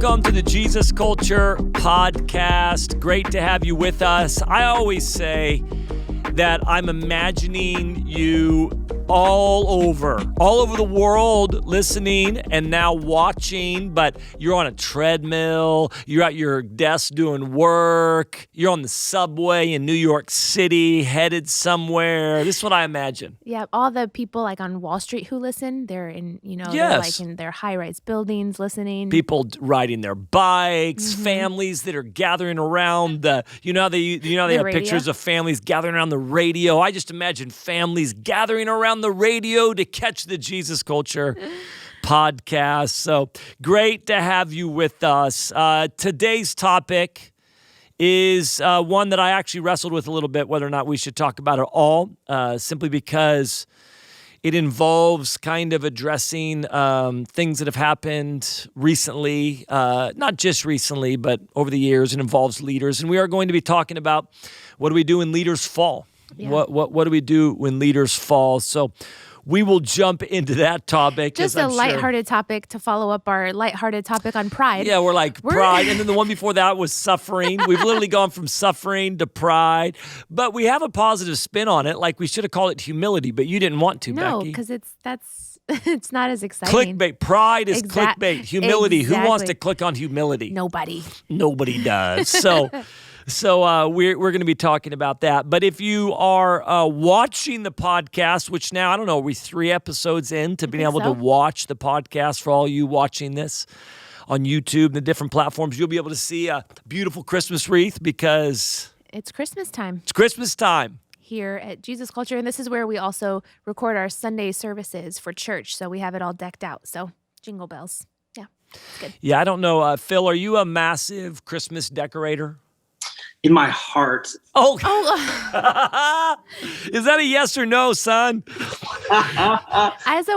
Welcome to the Jesus Culture Podcast. Great to have you with us. I always say that I'm imagining you all over the world listening and now watching, but you're on a treadmill, you're at your desk doing work, you're on the subway in New York City, headed somewhere. This is what I imagine. Yeah, all the people like on Wall Street who listen, they're in, they're Yes. like in their high-rise buildings listening. People riding their bikes, families that are gathering around the, they have radio. pictures of families gathering around the radio. I just imagine families gathering around the radio to catch the Jesus Culture Podcast. So great to have you with us. Today's topic is one that I actually wrestled with a little bit, whether or not we should talk about it all, simply because it involves kind of addressing things that have happened recently, not just recently, but over the years. It involves leaders. And we are going to be talking about what do we do when leaders fall? Yeah. What do we do when leaders fall? So we will jump into that topic. Just a lighthearted topic to follow up our lighthearted topic on pride. Yeah, we're pride. And then the one before that was suffering. We've literally gone from suffering to pride. But we have a positive spin on it. Like we should have called it humility, but you didn't want to, Becky. No, because it's not as exciting. Clickbait. Pride is clickbait. Humility. Exactly. Who wants to click on humility? Nobody. Nobody does. So we're going to be talking about that. But if you are watching the podcast, which now, I don't know, are we 3 episodes in to being able to watch the podcast for all you watching this on YouTube and the different platforms, you'll be able to see a beautiful Christmas wreath because It's Christmas time. It's Christmas time. Here at Jesus Culture. And this is where we also record our Sunday services for church. So we have it all decked out. So jingle bells. Yeah, it's good. Yeah, I don't know. Phil, are you a massive Christmas decorator? In my heart. Oh. Is that a yes or no, son? As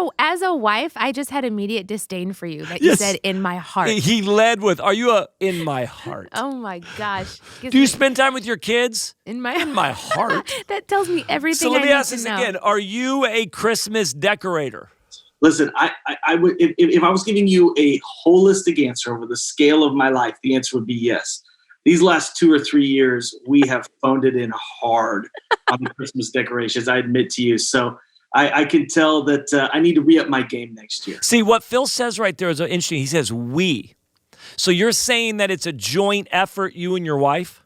a wife, I just had immediate disdain for you that you said in my heart. He led with, are you a in my heart? Oh my gosh. Do you spend time with your kids? In my heart? That tells me everything. So let me I ask need this to know. again. Are you a Christmas decorator? Listen, I would if I was giving you a holistic answer over the scale of my life, the answer would be yes. These last 2 or 3 years, we have phoned it in hard on the Christmas decorations, I admit to you. So I can tell that I need to re-up my game next year. See, what Phil says right there is interesting. He says, we. So you're saying that it's a joint effort, you and your wife?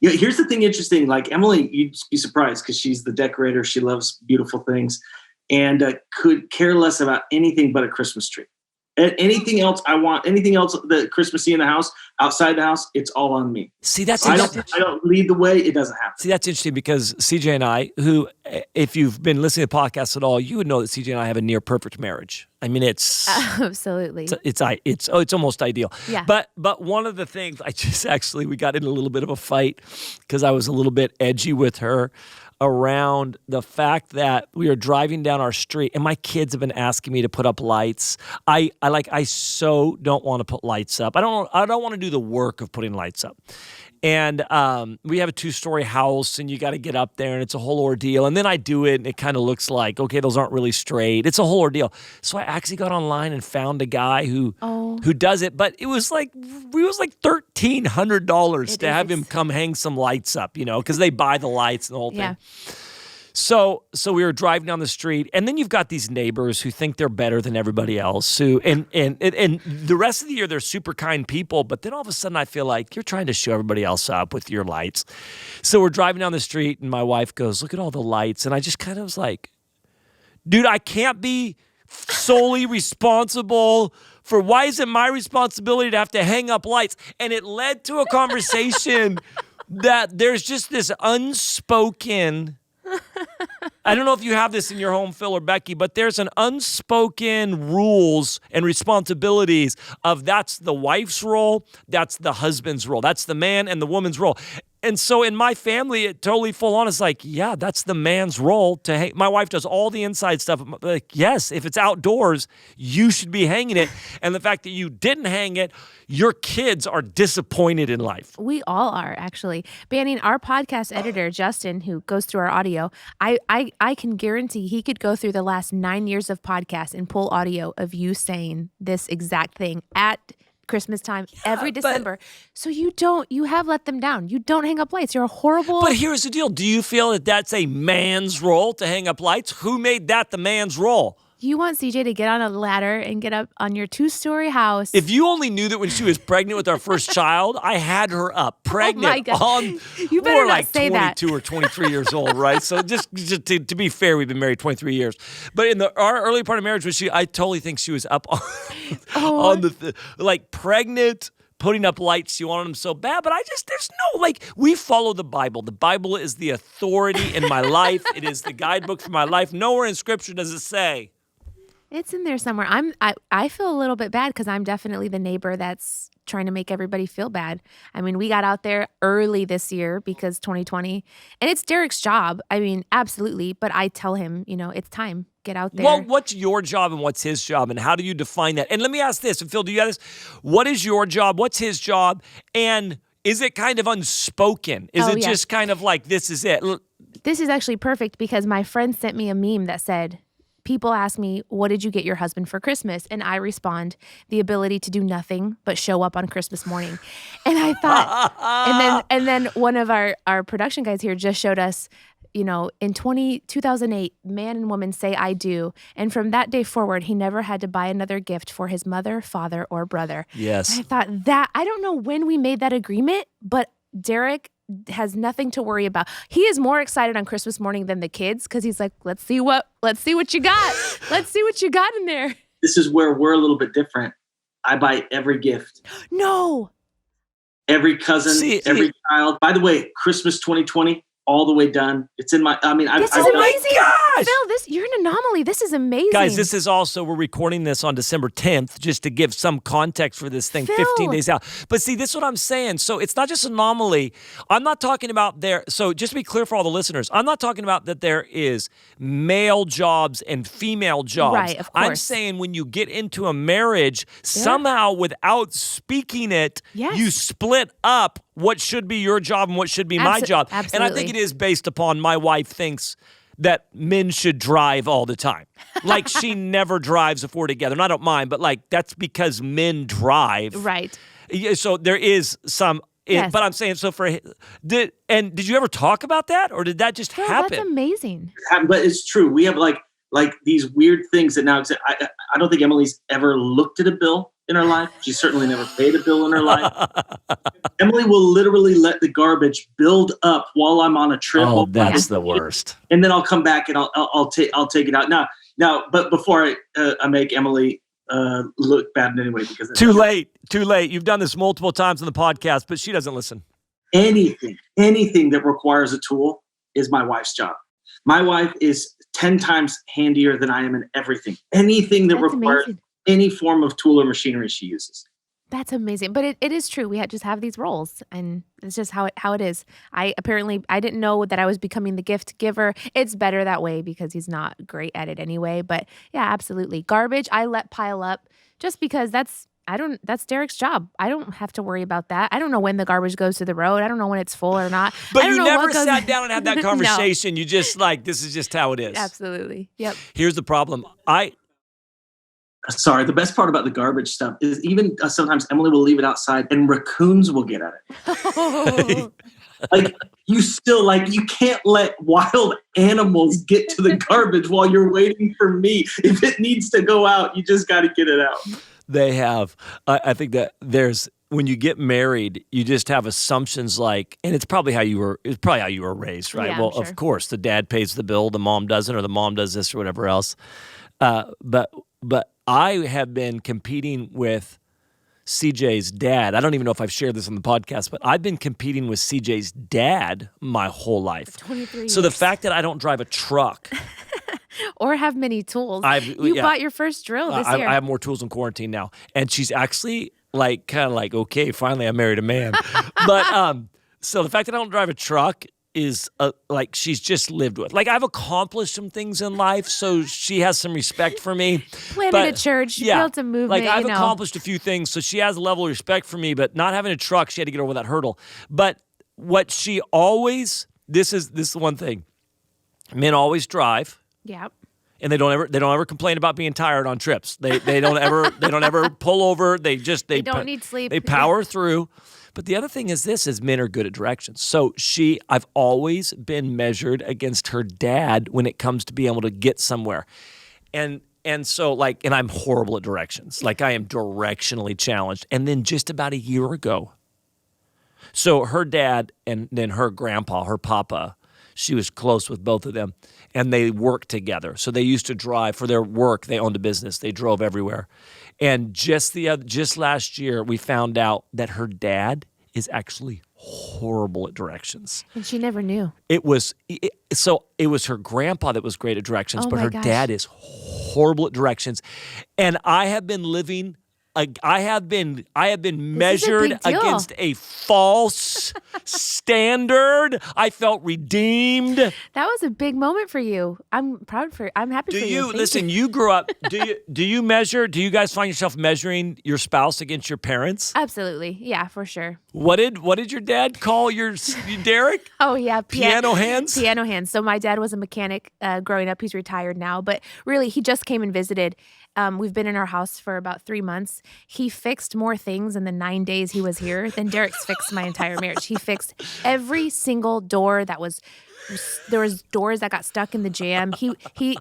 Yeah, here's the thing interesting. Like Emily, you'd be surprised because she's the decorator. She loves beautiful things and could care less about anything but a Christmas tree. Anything else I want, anything else that Christmassy in the house, outside the house, it's all on me. See, that's I don't lead the way. It doesn't happen. See, that's interesting because CJ and I, who, if you've been listening to podcasts at all, you would know that CJ and I have a near perfect marriage. I mean, it's absolutely. It's almost ideal. Yeah. But one of the things we got in a little bit of a fight because I was a little bit edgy with her around the fact that we are driving down our street and my kids have been asking me to put up lights. I so don't want to put lights up. I don't want to do the work of putting lights up. And we have a 2-story house and you got to get up there and it's a whole ordeal. And then I do it and it kind of looks like, okay, those aren't really straight. It's a whole ordeal. So I actually got online and found a guy who does it. But it was like $1,300 to have him come hang some lights up, because they buy the lights and the whole thing. Yeah. So we were driving down the street, and then you've got these neighbors who think they're better than everybody else. Who and the rest of the year they're super kind people, but then all of a sudden I feel like you're trying to show everybody else up with your lights. So we're driving down the street, and my wife goes, "Look at all the lights," and I just kind of was like, "Dude, I can't be solely responsible for why is it my responsibility to have to hang up lights?" And it led to a conversation that there's just this unspoken. I don't know if you have this in your home, Phil or Becky, but there's an unspoken rules and responsibilities of that's the wife's role, that's the husband's role, that's the man and the woman's role. And so in my family, it totally full on is like, yeah, that's the man's role to hang. My wife does all the inside stuff. Like, yes, if it's outdoors, you should be hanging it. And the fact that you didn't hang it, your kids are disappointed in life. We all are, actually. Banning, our podcast editor, Justin, who goes through our audio, I can guarantee he could go through the last 9 years of podcasts and pull audio of you saying this exact thing at Christmas time, every but- December. So you have let them down. You don't hang up lights. You're a horrible. But here's the deal. Do you feel that that's a man's role to hang up lights? Who made that the man's role? You want CJ to get on a ladder and get up on your 2-story house. If you only knew that when she was pregnant with our first child, I had her up pregnant God. on You better more not like say that. 22 or 23 years old, right? So just to be fair, we've been married 23 years. But in our early part of marriage, I totally think she was up on, on the like pregnant, putting up lights. She wanted them so bad, but there's no, like, we follow the Bible. The Bible is the authority in my life. It is the guidebook for my life. Nowhere in Scripture does it say. It's in there somewhere. I feel a little bit bad because I'm definitely the neighbor that's trying to make everybody feel bad. I mean, we got out there early this year because 2020, and it's Derek's job. I mean, absolutely. But I tell him, it's time. Get out there. Well, what's your job and what's his job, and how do you define that? And let me ask this, and Phil, do you have this? What is your job? What's his job? And is it kind of unspoken? Is it just kind of like, this is it? This is actually perfect because my friend sent me a meme that said, people ask me, what did you get your husband for Christmas? And I respond, the ability to do nothing but show up on Christmas morning. And I thought, and then one of our production guys here just showed us, in 2008, man and woman say, I do. And from that day forward, he never had to buy another gift for his mother, father, or brother. Yes. And I thought I don't know when we made that agreement, but Derek has nothing to worry about. He is more excited on Christmas morning than the kids because he's like, let's see what you got. Let's see what you got in there. This is where we're a little bit different. I buy every gift. No. Every cousin, every child. By the way, Christmas 2020, all the way done. It's in my, This is amazing. Phil, you're an anomaly. This is amazing. Guys, this is also, we're recording this on December 10th, just to give some context for this thing, Phil. 15 days out. But see, this is what I'm saying. So it's not just anomaly. I'm not talking about so just to be clear for all the listeners, I'm not talking about that there is male jobs and female jobs. Right, of course. I'm saying when you get into a marriage, somehow without speaking it, you split up what should be your job and what should be my job. Absolutely. And I think it is based upon my wife thinks that men should drive all the time. Like she never drives if we're together. And I don't mind, but like that's because men drive. Right. So there is some, but I'm saying, did you ever talk about that or did that just happen? That's amazing. But it's true. We have like these weird things that now, I don't think Emily's ever looked at a bill in her life. She's certainly never paid a bill in her life. Emily will literally let the garbage build up while I'm on a trip. Oh, that's the worst. And then I'll come back and I'll take it out. Now, but before I make Emily look bad in any way, because too late. You've done this multiple times on the podcast, but she doesn't listen. Anything that requires a tool is my wife's job. My wife is 10 times handier than I am in everything. Anything that requires any form of tool or machinery she uses. That's amazing. But it is true. We just have these roles and it's just how it is. I didn't know that I was becoming the gift giver. It's better that way because he's not great at it anyway. But yeah, absolutely. Garbage, I let pile up just because that's Derek's job. I don't have to worry about that. I don't know when the garbage goes to the road. I don't know when it's full or not. But you never sat down and had that conversation. No. You just this is just how it is. Absolutely. Yep. Here's the problem. Sorry, the best part about the garbage stuff is even sometimes Emily will leave it outside and raccoons will get at it. You can't let wild animals get to the garbage while you're waiting for me. If it needs to go out, you just got to get it out. They have. I think that when you get married, you just have assumptions and it's probably how you were raised, right? Yeah, well, sure. Of course, the dad pays the bill, the mom doesn't, or the mom does this or whatever else. But I have been competing with CJ's dad. I don't even know if I've shared this on the podcast, but I've been competing with CJ's dad my whole life. 23 years. So the fact that I don't drive a truck or have many tools. You bought your first drill this year. I have more tools in quarantine now. And she's actually okay, finally I married a man. But so the fact that I don't drive a truck is she's just lived with. I've accomplished some things in life, so she has some respect for me. Planted a church, built a movement. I've accomplished a few things, so she has a level of respect for me, but not having a truck, she had to get over that hurdle. But what she always, this is the one thing, men always drive. Yep. And they don't ever complain about being tired on trips. They don't ever pull over. They don't need sleep. They power through. But the other thing is men are good at directions. So I've always been measured against her dad when it comes to being able to get somewhere. And so and I'm horrible at directions. Like I am directionally challenged. And then just about a year ago, so her dad and then her grandpa, her papa, she was close with both of them, and they worked together. So they used to drive for their work. They owned a business. They drove everywhere. And just last year, we found out that her dad is actually horrible at directions. And she never knew. It was her grandpa that was great at directions, Oh but my her gosh. dad is horrible at directions. And I have been living. I have been measured big deal. against a false standard. I felt redeemed. That was a big moment for you. I'm happy for you. Thank Listen, you grew up, do you measure, do you guys find yourself measuring your spouse against your parents? Absolutely. Yeah, for sure. What did your dad call you, Derek? Oh, yeah. Piano hands? Piano hands. So my dad was a mechanic growing up. He's retired now, but really he just came and visited. We've been in our house for about 3 months. He fixed more things in the 9 days he was here than Derek's fixed my entire marriage. He fixed every single door there was doors that got stuck in the jam.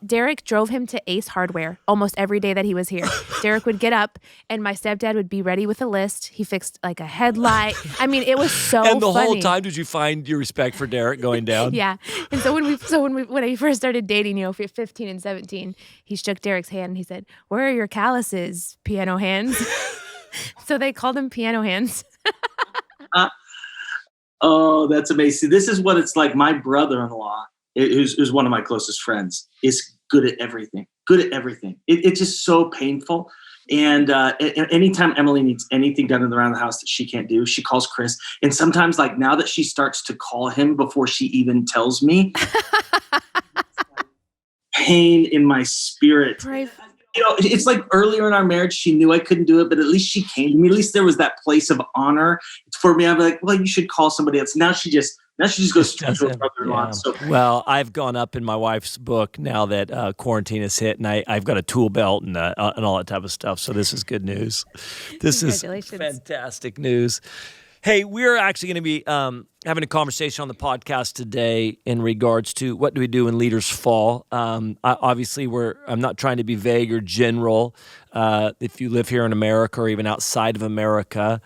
Derek drove him to Ace Hardware almost every day that he was here. Derek would get up and my stepdad would be ready with a list. He fixed like a headlight. I mean, it was so And the funny. whole time, did you find your respect for Derek going down? Yeah. And so when I first started dating, 15 and 17, he shook Derek's hand and he said, "Where are your calluses, piano hands?" So they called him piano hands. Oh, that's amazing. This is what it's like. My brother-in-law, who's one of my closest friends, is good at everything. It's just so painful. And anytime Emily needs anything done around the house that she can't do, she calls Chris. And sometimes, like now that she starts to call him before she even tells me, pain in my spirit. Right. It's like earlier in our marriage, she knew I couldn't do it, but at least she came to me. At least there was that place of honor for me. I'm like, well, you should call somebody else. Now she just goes straight to her brother-in-law. Yeah. So, Well, I've gone up in my wife's book now that quarantine has hit, and I've got a tool belt and all that type of stuff. So this is good news. This is fantastic news. Hey, we're actually going to be having a conversation on the podcast today in regards to what do we do when leaders fall. Obviously, I'm not trying to be vague or general. If you live here in America or even outside of America,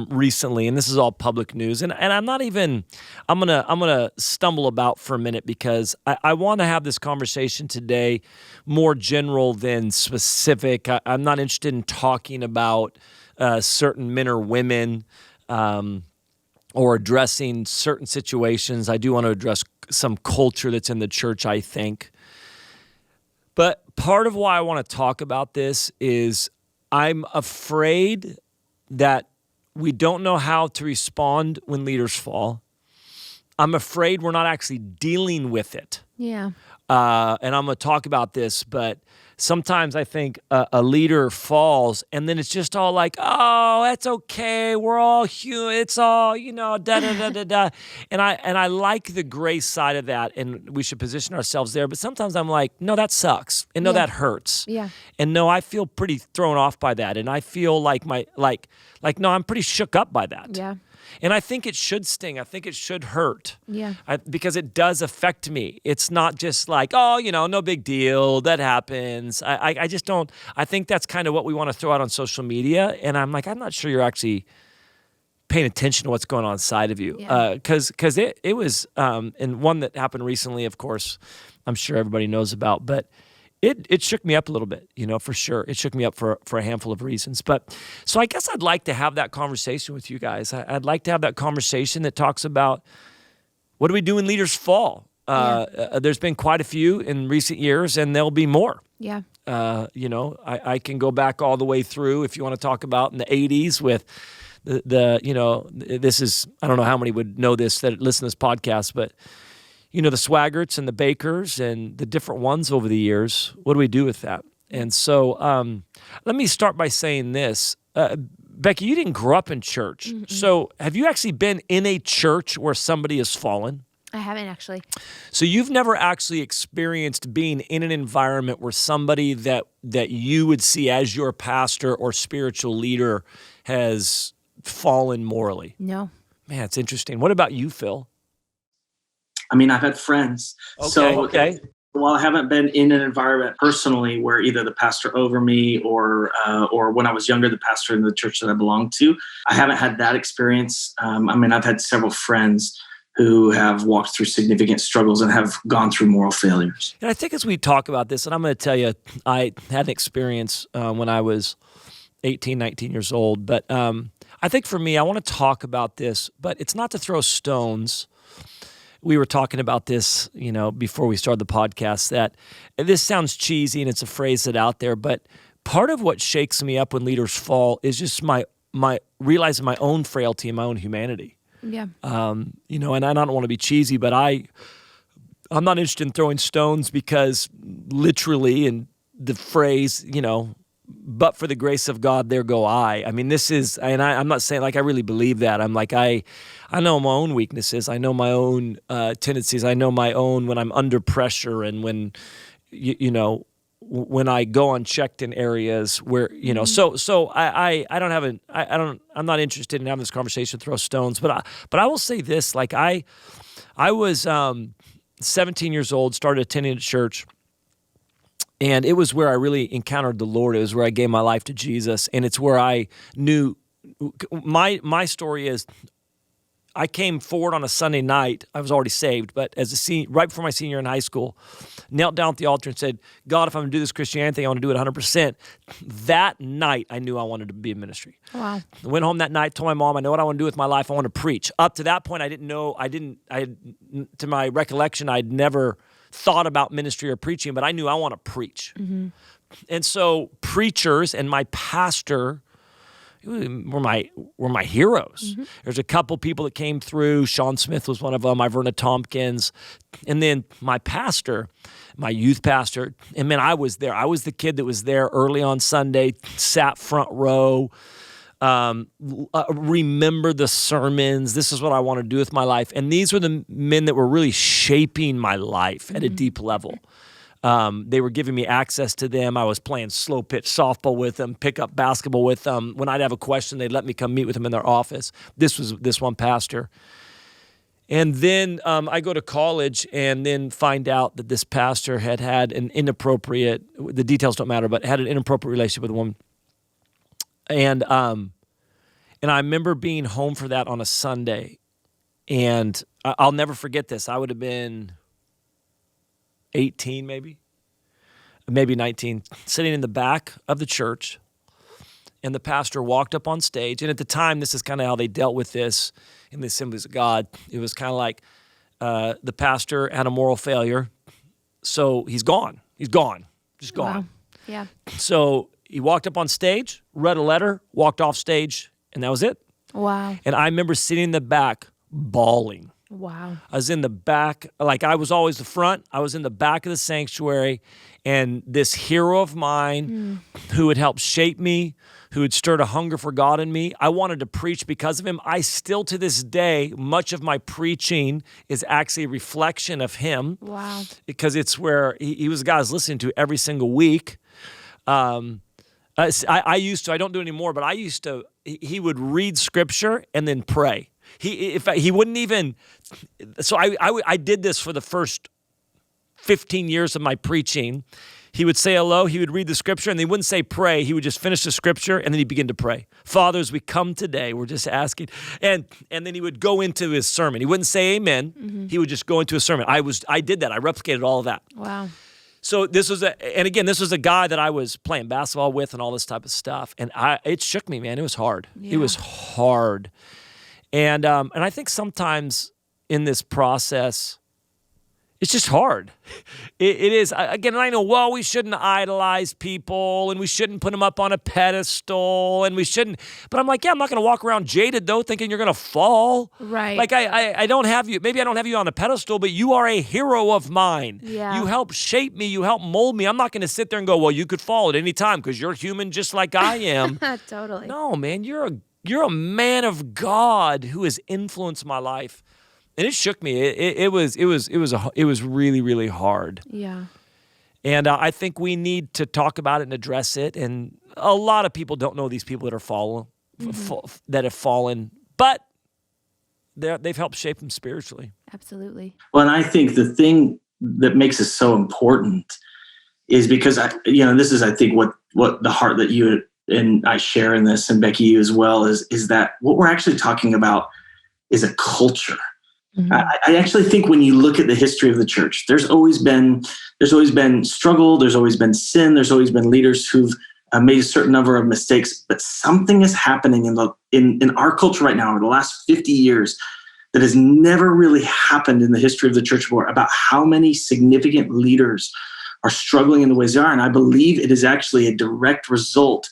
recently, and this is all public news, and I'm not even. I'm gonna stumble about for a minute because I want to have this conversation today more general than specific. I'm not interested in talking about certain men or women. Or addressing certain situations. I do want to address some culture that's in the church, I think. But part of why I want to talk about this is I'm afraid that we don't know how to respond when leaders fall. I'm afraid we're not actually dealing with it. Yeah. And I'm going to talk about this, but sometimes I think a leader falls and then it's just all like, oh, that's okay. We're all human. It's all, da, da, da, da, da. And I like the grace side of that, and we should position ourselves there. But sometimes I'm like, no, that sucks. And no, that hurts. Yeah. And no, I feel pretty thrown off by that. And I feel like no, I'm pretty shook up by that. Yeah. And I think it should sting. I think it should hurt. Yeah. Because it does affect me. It's not just like, oh, no big deal. That happens. I just don't. I think that's kind of what we want to throw out on social media. And I'm like, I'm not sure you're actually paying attention to what's going on inside of you. Because it was, and one that happened recently, of course, I'm sure everybody knows about, but it shook me up a little bit, for sure. It shook me up for a handful of reasons. But so I guess I'd like to have that conversation with you guys. I'd like to have that conversation that talks about what do we do when leaders fall? There's been quite a few in recent years, and there'll be more. Yeah. I can go back all the way through if you want to talk about in the 80s with this is, I don't know how many would know this that listen to this podcast, but the Swaggerts and the Bakers and the different ones over the years. What do we do with that? And so let me start by saying this. Becky, you didn't grow up in church. Mm-mm. So have you actually been in a church where somebody has fallen? I haven't actually. So you've never actually experienced being in an environment where somebody that you would see as your pastor or spiritual leader has fallen morally. No. Man, it's interesting. What about you, Phil? I mean, I've had friends. Okay. While I haven't been in an environment personally where either the pastor over me or when I was younger, the pastor in the church that I belonged to, I haven't had that experience. I mean, I've had several friends who have walked through significant struggles and have gone through moral failures. And I think as we talk about this, and I'm going to tell you, I had an experience when I was 18, 19 years old. But I think for me, I want to talk about this, but it's not to throw stones. We were talking about this, before we started the podcast, that this sounds cheesy and it's a phrase that's out there, but part of what shakes me up when leaders fall is just my realizing my own frailty and my own humanity. Yeah. And I don't want to be cheesy, but I'm not interested in throwing stones because literally in the phrase, but for the grace of God, there go I. I mean, this is, and I'm not saying like I really believe that. I'm like, I know my own weaknesses. I know my own tendencies. I know my own when I'm under pressure and when, when I go unchecked in areas where, so I'm not interested in having this conversation, throw stones, but I will say this, like I was 17 years old, started attending a church, and it was where I really encountered the Lord. It was where I gave my life to Jesus, and it's where I knew my story is I came forward on a Sunday night. I was already saved, but right before my senior year in high school, knelt down at the altar and said, God, if I'm going to do this Christianity thing, I want to do it 100%. That night, I knew I wanted to be in ministry. Wow. I went home that night, told my mom, I know what I want to do with my life. I want to preach. Up to that point, to my recollection, I'd never thought about ministry or preaching, but I knew I want to preach. Mm-hmm. And so preachers and my pastor were my heroes. Mm-hmm. There's a couple people that came through. Sean Smith was one of them. Iverna Tompkins. And then my pastor, my youth pastor. And man, I was there. I was the kid that was there early on Sunday, sat front row, remember the sermons. This is what I want to do with my life. And these were the men that were really shaping my life at a deep level. They were giving me access to them. I was playing slow pitch softball with them, pickup basketball with them. When I'd have a question, they'd let me come meet with them in their office. This was this one pastor. And then I go to college and then find out that this pastor had an inappropriate, the details don't matter, but had an inappropriate relationship with a woman. And I remember being home for that on a Sunday. And I'll never forget this. I would have been 18 maybe 19, sitting in the back of the church, and the pastor walked up on stage. And at the time, this is kind of how they dealt with this in the Assemblies of God. It was kind of like the pastor had a moral failure, so he's gone, just gone. Wow. Yeah. So he walked up on stage, read a letter, walked off stage, and that was it. Wow. And I remember sitting in the back bawling. Wow. I was in the back, like I was always the front. I was in the back of the sanctuary, and this hero of mine who had helped shape me, who had stirred a hunger for God in me, I wanted to preach because of him. I still, to this day, much of my preaching is actually a reflection of him. Wow. Because it's where he was the guy I was listening to every single week. I used to, I don't do it anymore, but he would read scripture and then pray. He wouldn't even, so I did this for the first 15 years of my preaching. He would say hello, he would read the scripture, and he wouldn't say pray. He would just finish the scripture, and then he'd begin to pray. Father, as we come today, we're just asking. And then he would go into his sermon. He wouldn't say amen. Mm-hmm. He would just go into a sermon. I did that. I replicated all of that. Wow. So this was a guy that I was playing basketball with and all this type of stuff. And it shook me, man. It was hard. Yeah. It was hard. And I think sometimes in this process, it's just hard. It is. Again, and I know, well, we shouldn't idolize people and we shouldn't put them up on a pedestal and we shouldn't. But I'm like, yeah, I'm not going to walk around jaded, though, thinking you're going to fall. Right. Like I don't have you. Maybe I don't have you on a pedestal, but you are a hero of mine. Yeah. You help shape me. You help mold me. I'm not going to sit there and go, well, you could fall at any time because you're human just like I am. Totally. No, man, you're a man of God who has influenced my life And it shook me. It was really, really hard. Yeah. And I think we need to talk about it and address it. And a lot of people don't know these people that are that have fallen, but they've helped shape them spiritually. Absolutely. Well, and I think the thing that makes it so important is because this is, I think, what the heart that you and I share in this, and Becky, you as well, is that what we're actually talking about is a culture. Mm-hmm. I actually think when you look at the history of the church, there's always been struggle, there's always been sin, there's always been leaders who've made a certain number of mistakes, but something is happening in our culture right now over the last 50 years that has never really happened in the history of the church before, about how many significant leaders are struggling in the ways they are. And I believe it is actually a direct result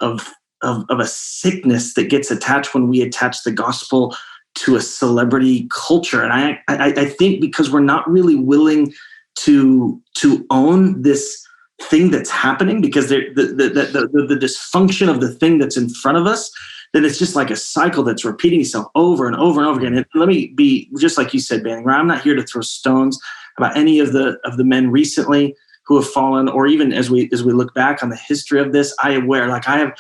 of a sickness that gets attached when we attach the gospel to a celebrity culture. And I think because we're not really willing to own this thing that's happening, because the dysfunction of the thing that's in front of us, then it's just like a cycle that's repeating itself over and over and over again. And let me be, just like you said, Banning, I'm not here to throw stones about any of the men recently who have fallen, or even as we look back on the history of this. I have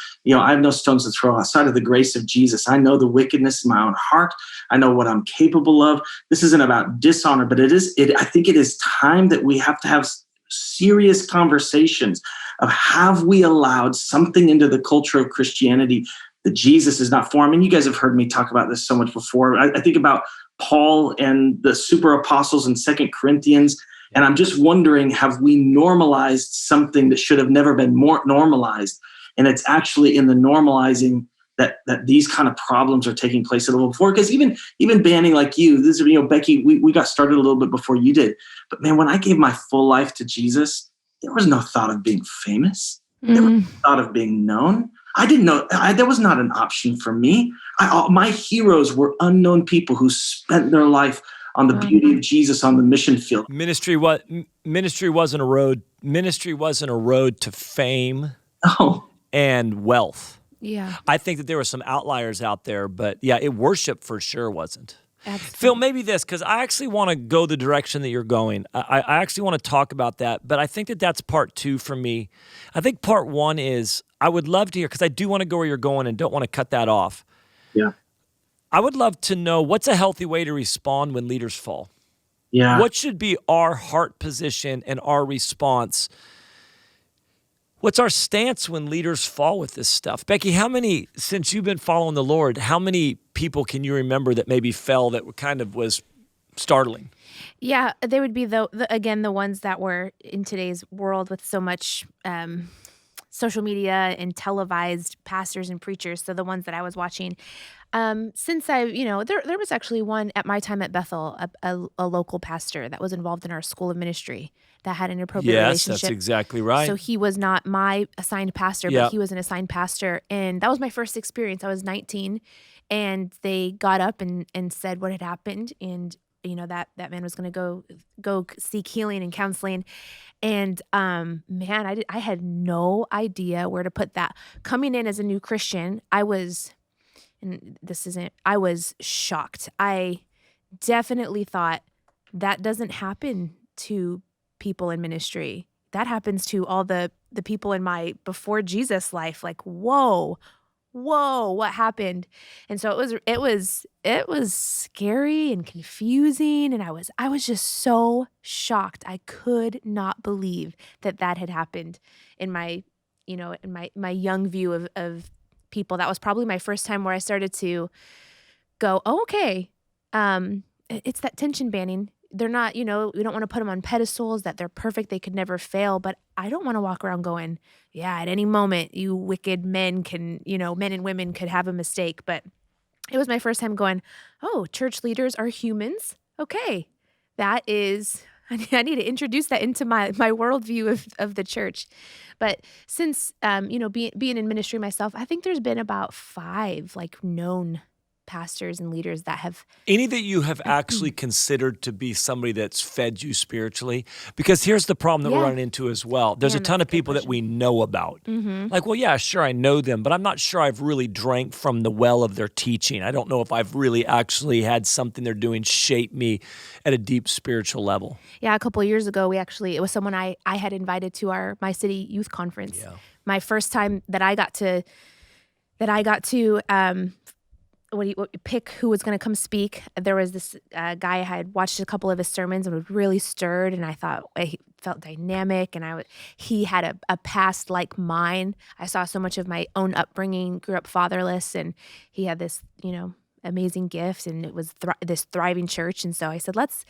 no stones to throw outside of the grace of Jesus. I know the wickedness in my own heart. I know what I'm capable of. This isn't about dishonor, but I think it is time that we have to have serious conversations of, have we allowed something into the culture of Christianity that Jesus is not for? I mean, you guys have heard me talk about this so much before. I think about Paul and the super apostles in 2 Corinthians. And I'm just wondering, have we normalized something that should have never been more normalized? And it's actually in the normalizing that these kind of problems are taking place a little before. Because even Banning, like you, this, Becky, we got started a little bit before you did. But man, when I gave my full life to Jesus, there was no thought of being famous. There was no thought of being known. I didn't know. That was not an option for me. My heroes were unknown people who spent their life on the beauty of Jesus on the mission field. Ministry wasn't a road. Ministry wasn't a road to fame and wealth. Yeah. I think that there were some outliers out there, but yeah, worship for sure wasn't. Absolutely. Phil, maybe this, because I actually want to go the direction that you're going. I actually want to talk about that, but I think that that's part 2 for me. I think part 1 is, I would love to hear, because I do want to go where you're going and don't want to cut that off. Yeah. I would love to know, what's a healthy way to respond when leaders fall? Yeah. What should be our heart position and our response? What's our stance when leaders fall with this stuff? Becky, since you've been following the Lord, how many people can you remember that maybe fell that kind of was startling? Yeah, they would be the ones that were in today's world with so much social media and televised pastors and preachers. So the ones that I was watching. Since there was actually one at my time at Bethel, a local pastor that was involved in our school of ministry that had an inappropriate relationship. Yes, that's exactly right. So he was not my assigned pastor, Yep. but he was an assigned pastor. And that was my first experience. I was 19, and they got up and said what had happened. And, that man was going to go seek healing and counseling. And, man, I had no idea where to put that. Coming in as a new Christian, I was shocked. I definitely thought, that doesn't happen to people in ministry. That happens to all the people in my before Jesus life. Like, whoa, what happened? And so it was scary and confusing. And I was just so shocked. I could not believe that had happened in my young view of people. That was probably my first time where I started to go, oh, okay. It's that tension Banning. They're not, we don't want to put them on pedestals that they're perfect. They could never fail. But I don't want to walk around going, yeah, at any moment, you wicked men can, men and women could have a mistake. But it was my first time going, oh, church leaders are humans. Okay. That is, I need to introduce that into my worldview of the church. But since, being in ministry myself, I think there's been about 5 known pastors and leaders that have. Any that you have actually considered to be somebody that's fed you spiritually? Because here's the problem that we're running into as well. There's a ton of people that we know about. Like, well, yeah, sure, I know them, but I'm not sure I've really drank from the well of their teaching. I don't know if I've really actually had something they're doing shape me at a deep spiritual level. Yeah, a couple of years ago, it was someone I had invited to my city youth conference. Yeah. My first time that I got to pick who was going to come speak. There was this guy I had watched a couple of his sermons and was really stirred, and I thought he felt dynamic, and he had a past like mine. I saw so much of my own upbringing, grew up fatherless, and he had this, amazing gift, and it was this thriving church. And so I said, let's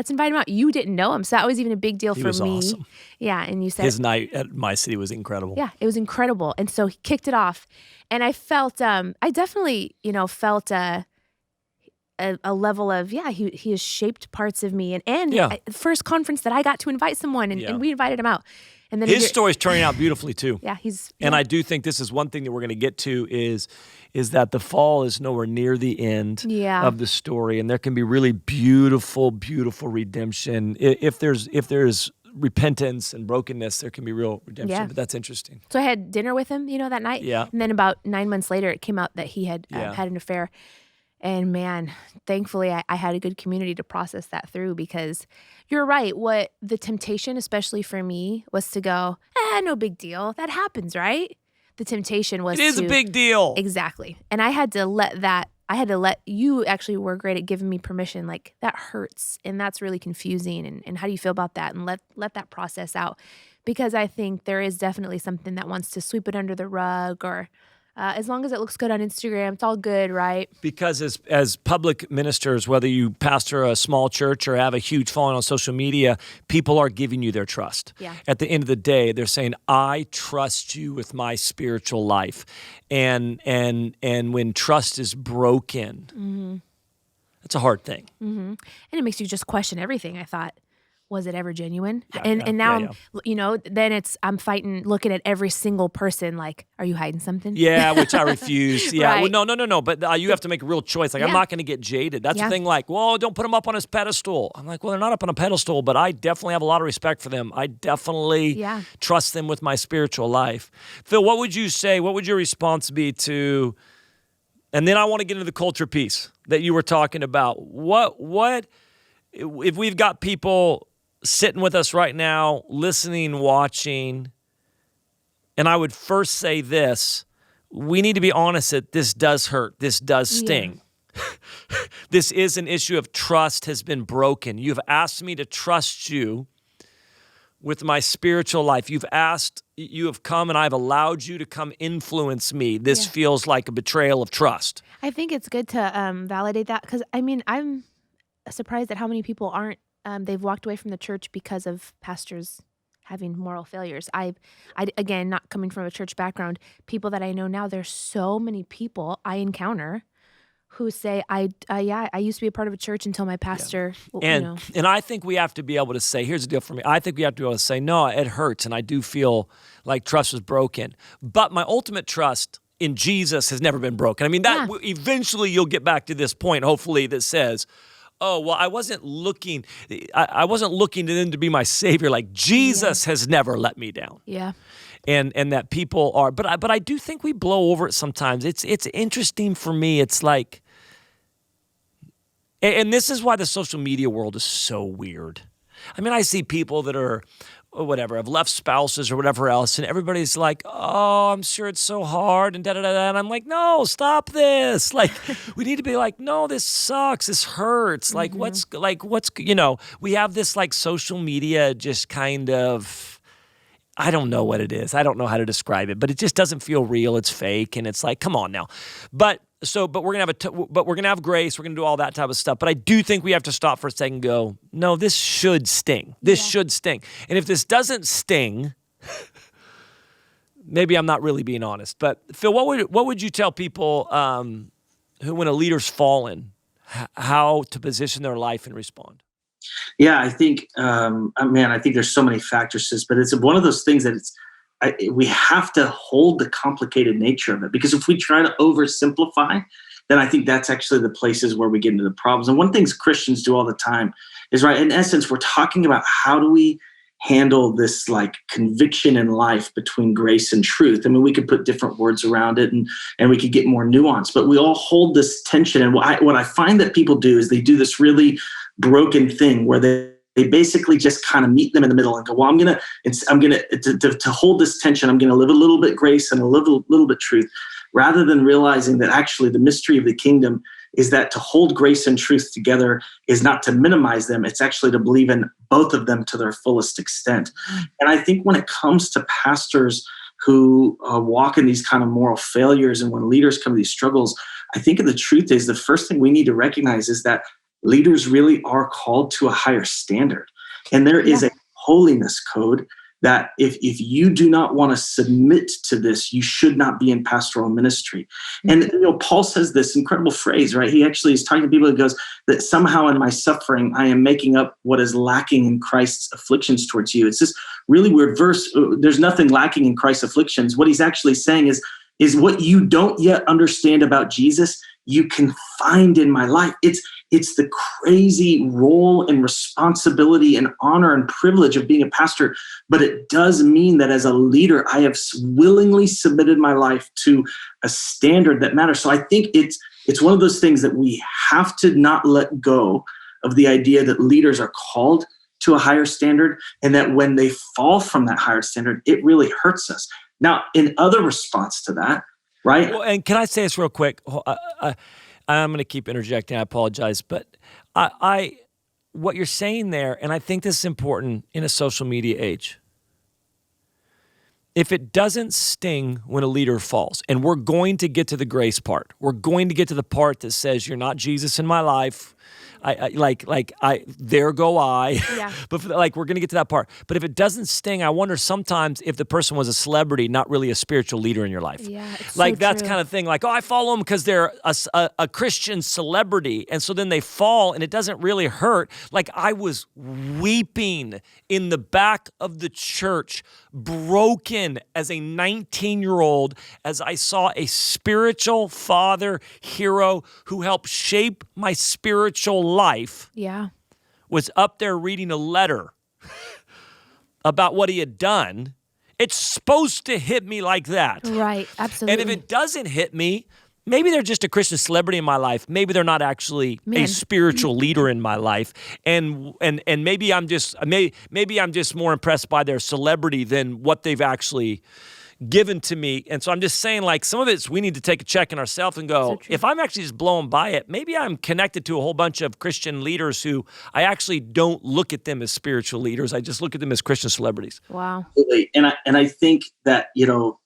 invite him out. You didn't know him, so that was even a big deal for me. Awesome. Yeah, and you said his night at my city was incredible. Yeah, it was incredible. And so he kicked it off, and I felt, I definitely, felt a level of, he has shaped parts of me, and first conference that I got to invite someone, and we invited him out. And then his story's turning out beautifully too. Yeah, and I do think this is one thing that we're going to get to is that the fall is nowhere near the end of the story, and there can be really beautiful, beautiful redemption. If there's repentance and brokenness, there can be real redemption. Yeah. But that's interesting. So I had dinner with him, that night. Yeah. And then about 9 months later, it came out that he had had an affair. And man, thankfully, I had a good community to process that through, because you're right. What the temptation, especially for me, was to go, no big deal. That happens, right? The temptation was it is a big deal. Exactly. And I had to let you actually were great at giving me permission. Like, that hurts, and that's really confusing. And how do you feel about that? And let that process out, because I think there is definitely something that wants to sweep it under the rug, or as long as it looks good on Instagram, it's all good, right? Because as public ministers, whether you pastor a small church or have a huge following on social media, people are giving you their trust. Yeah. At the end of the day, they're saying, I trust you with my spiritual life. And when trust is broken, that's a hard thing. And it makes you just question everything. I thought, was it ever genuine? And now then I'm fighting, looking at every single person like, are you hiding something? Yeah, which I refuse. Yeah, Right. well, no. But you have to make a real choice. Like, I'm not going to get jaded. That's the thing. Like, well, don't put them up on his pedestal. I'm like, well, they're not up on a pedestal, but I definitely have a lot of respect for them. I definitely trust them with my spiritual life. Phil, what would you say? What would your response be to? And then I want to get into the culture piece that you were talking about. What if we've got people sitting with us right now, listening, watching, and I would first say this: we need to be honest that this does hurt. This does sting. Yeah. This is an issue of trust has been broken. You've asked me to trust you with my spiritual life. You have come, and I've allowed you to come influence me. This feels like a betrayal of trust. I think it's good to validate that, because I'm surprised at how many people aren't. They've walked away from the church because of pastors having moral failures. I again, not coming from a church background, people that I know now, there's so many people I encounter who say, I used to be a part of a church until my pastor, And I think we have to be able to say, here's the deal for me. I think we have to be able to say, no, it hurts, and I do feel like trust was broken. But my ultimate trust in Jesus has never been broken. I mean, eventually you'll get back to this point, hopefully, that says, oh, well, I wasn't looking to them to be my savior. Like, Jesus has never let me down. Yeah. And that people are, but I do think we blow over it sometimes. It's interesting for me. It's like, and this is why the social media world is so weird. I mean, I see people that are, whatever, have left spouses or whatever else, and everybody's like, oh, I'm sure it's so hard, and da-da-da-da, and I'm like, no, stop this. Like, we need to be like, no, this sucks, this hurts. Like, what's, we have this, like, social media just kind of, I don't know what it is. I don't know how to describe it, but it just doesn't feel real. It's fake, and it's like, come on now. But we're gonna have grace. We're gonna do all that type of stuff. But I do think we have to stop for a second and go, no, this should sting. This should sting. And if this doesn't sting, maybe I'm not really being honest. But Phil, what would you tell people who, when a leader's fallen, how to position their life and respond? Yeah, I think, I think there's so many factors to this, but it's one of those things that we have to hold the complicated nature of it, because if we try to oversimplify then I think that's actually the places where we get into the problems. And one thing Christians do all the time is, right, in essence, we're talking about how do we handle this like conviction in life between grace and truth. I mean, we could put different words around it and we could get more nuance, but we all hold this tension. And what I find that people do is they do this really broken thing where they basically just kind of meet them in the middle and go, well, I'm gonna to hold this tension, I'm gonna live a little bit grace and a little bit truth, rather than realizing that actually the mystery of the kingdom is that to hold grace and truth together is not to minimize them. It's actually to believe in both of them to their fullest extent. And I think when it comes to pastors who walk in these kind of moral failures and when leaders come to these struggles, I think the truth is the first thing we need to recognize is that leaders really are called to a higher standard. And there is a holiness code that if you do not want to submit to this, you should not be in pastoral ministry. And Paul says this incredible phrase, right? He actually is talking to people that goes that somehow in my suffering, I am making up what is lacking in Christ's afflictions towards you. It's this really weird verse. There's nothing lacking in Christ's afflictions. What he's actually saying is what you don't yet understand about Jesus, you can find in my life. It's the crazy role and responsibility and honor and privilege of being a pastor. But it does mean that as a leader, I have willingly submitted my life to a standard that matters. So I think it's one of those things that we have to not let go of the idea that leaders are called to a higher standard and that when they fall from that higher standard, it really hurts us. Now, in other response to that, right? Well, and can I say this real quick? I'm going to keep interjecting. I apologize, but what you're saying there, and I think this is important in a social media age. If it doesn't sting when a leader falls, and we're going to get to the grace part, we're going to get to the part that says you're not Jesus in my life. There go I. Yeah. But we're going to get to that part. But if it doesn't sting, I wonder sometimes if the person was a celebrity, not really a spiritual leader in your life. Yeah, it's like so that's true. kind of thing. Like, I follow them because they're a Christian celebrity, and so then they fall, and it doesn't really hurt. Like I was weeping in the back of the church, broken as a 19-year-old, as I saw a spiritual father hero who helped shape my spiritual life was up there reading a letter about what he had done. It's supposed to hit me like that. Right, absolutely. And if it doesn't hit me, maybe they're just a Christian celebrity in my life. Maybe they're not actually a spiritual leader in my life. And maybe I'm just more impressed by their celebrity than what they've actually given to me. And so I'm just saying, like, some of it's we need to take a check in ourselves and go, if I'm actually just blown by it, maybe I'm connected to a whole bunch of Christian leaders who I actually don't look at them as spiritual leaders. I just look at them as Christian celebrities. Wow. And I think that,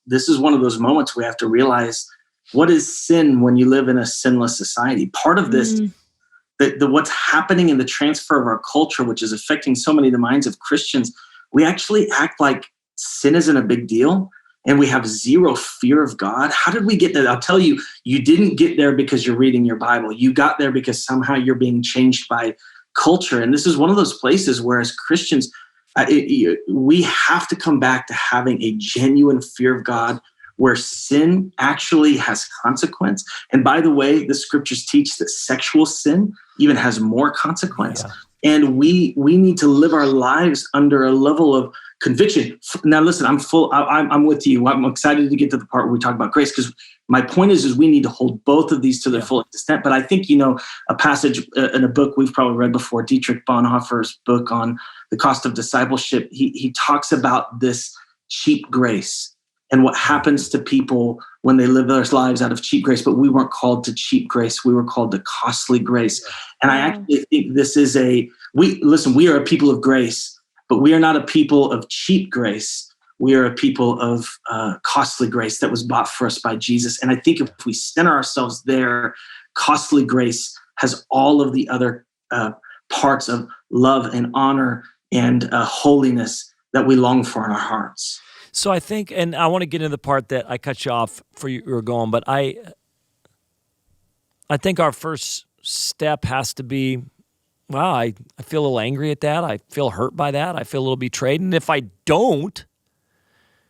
this is one of those moments we have to realize what is sin when you live in a sinless society. Part of this, what's happening in the transfer of our culture, which is affecting so many of the minds of Christians, we actually act like sin isn't a big deal. And we have zero fear of God. How did we get there? I'll tell you, you didn't get there because you're reading your Bible. You got there because somehow you're being changed by culture. And this is one of those places where as Christians, we have to come back to having a genuine fear of God where sin actually has consequence. And by the way, the scriptures teach that sexual sin even has more consequence. Yeah. And we need to live our lives under a level of conviction. Now, listen, I'm with you. I'm excited to get to the part where we talk about grace, because my point is we need to hold both of these to their full extent. But I think, a passage in a book we've probably read before, Dietrich Bonhoeffer's book on the cost of discipleship, he talks about this cheap grace and what happens to people when they live their lives out of cheap grace. But we weren't called to cheap grace. We were called to costly grace. And I actually think this is we are a people of grace, but we are not a people of cheap grace. We are a people of costly grace that was bought for us by Jesus. And I think if we center ourselves there, costly grace has all of the other parts of love and honor and holiness that we long for in our hearts. So I think, and I want to get into the part that I cut you off for you were going, but I think our first step has to be, wow, I feel a little angry at that. I feel hurt by that. I feel a little betrayed. And if I don't,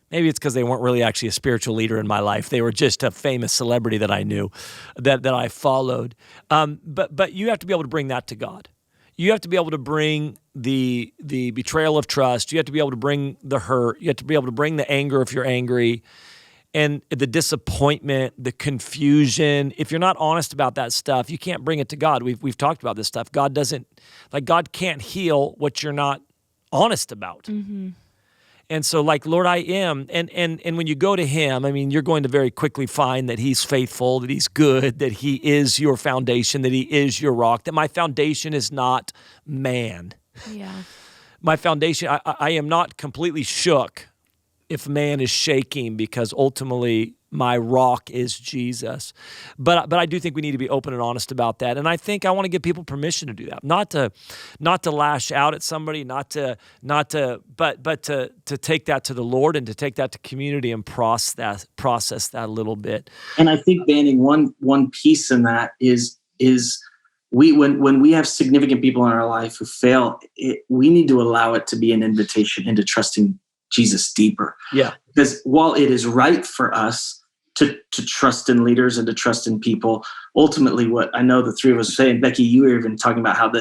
Maybe it's because they weren't really actually a spiritual leader in my life. They were just a famous celebrity that I knew, that I followed. But you have to be able to bring that to God. You have to be able to bring the betrayal of trust. You have to be able to bring the hurt. You have to be able to bring the anger if you're angry, and the disappointment, the confusion. If you're not honest about that stuff, you can't bring it to God. We've talked about this stuff. God can't heal what you're not honest about. Mm-hmm. And so, Lord, I am. And when you go to him, I mean, you're going to very quickly find that he's faithful, that he's good, that he is your foundation, that he is your rock, that my foundation is not man. Yeah. My foundation, I am not completely shook if man is shaking, because ultimately my rock is Jesus. But I do think we need to be open and honest about that. And I think I want to give people permission to do that. Not to lash out at somebody, but to take that to the Lord and to take that to community and process that a little bit. And I think, Banning, one piece in that is when we have significant people in our life who fail, we need to allow it to be an invitation into trusting Jesus deeper. Yeah. Because while it is right for us to trust in leaders and to trust in people, ultimately what I know the three of us are saying, Becky, you were even talking about how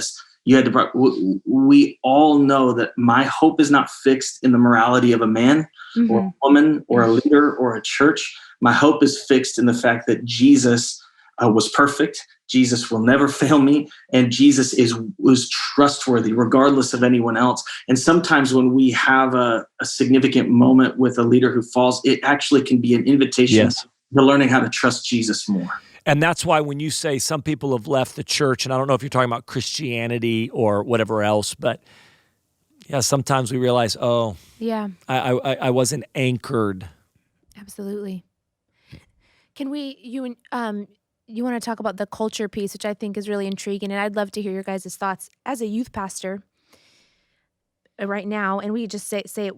we all know that my hope is not fixed in the morality of a man or a woman or a leader or a church. My hope is fixed in the fact that Jesus was perfect. Jesus will never fail me. And Jesus was trustworthy regardless of anyone else. And sometimes when we have a significant moment with a leader who falls, it actually can be an invitation to learning how to trust Jesus more. And that's why when you say some people have left the church, and I don't know if you're talking about Christianity or whatever else, but yeah, sometimes we realize, I wasn't anchored. Absolutely. Can you want to talk about the culture piece, which I think is really intriguing, and I'd love to hear your guys' thoughts as a youth pastor right now. And we just say it.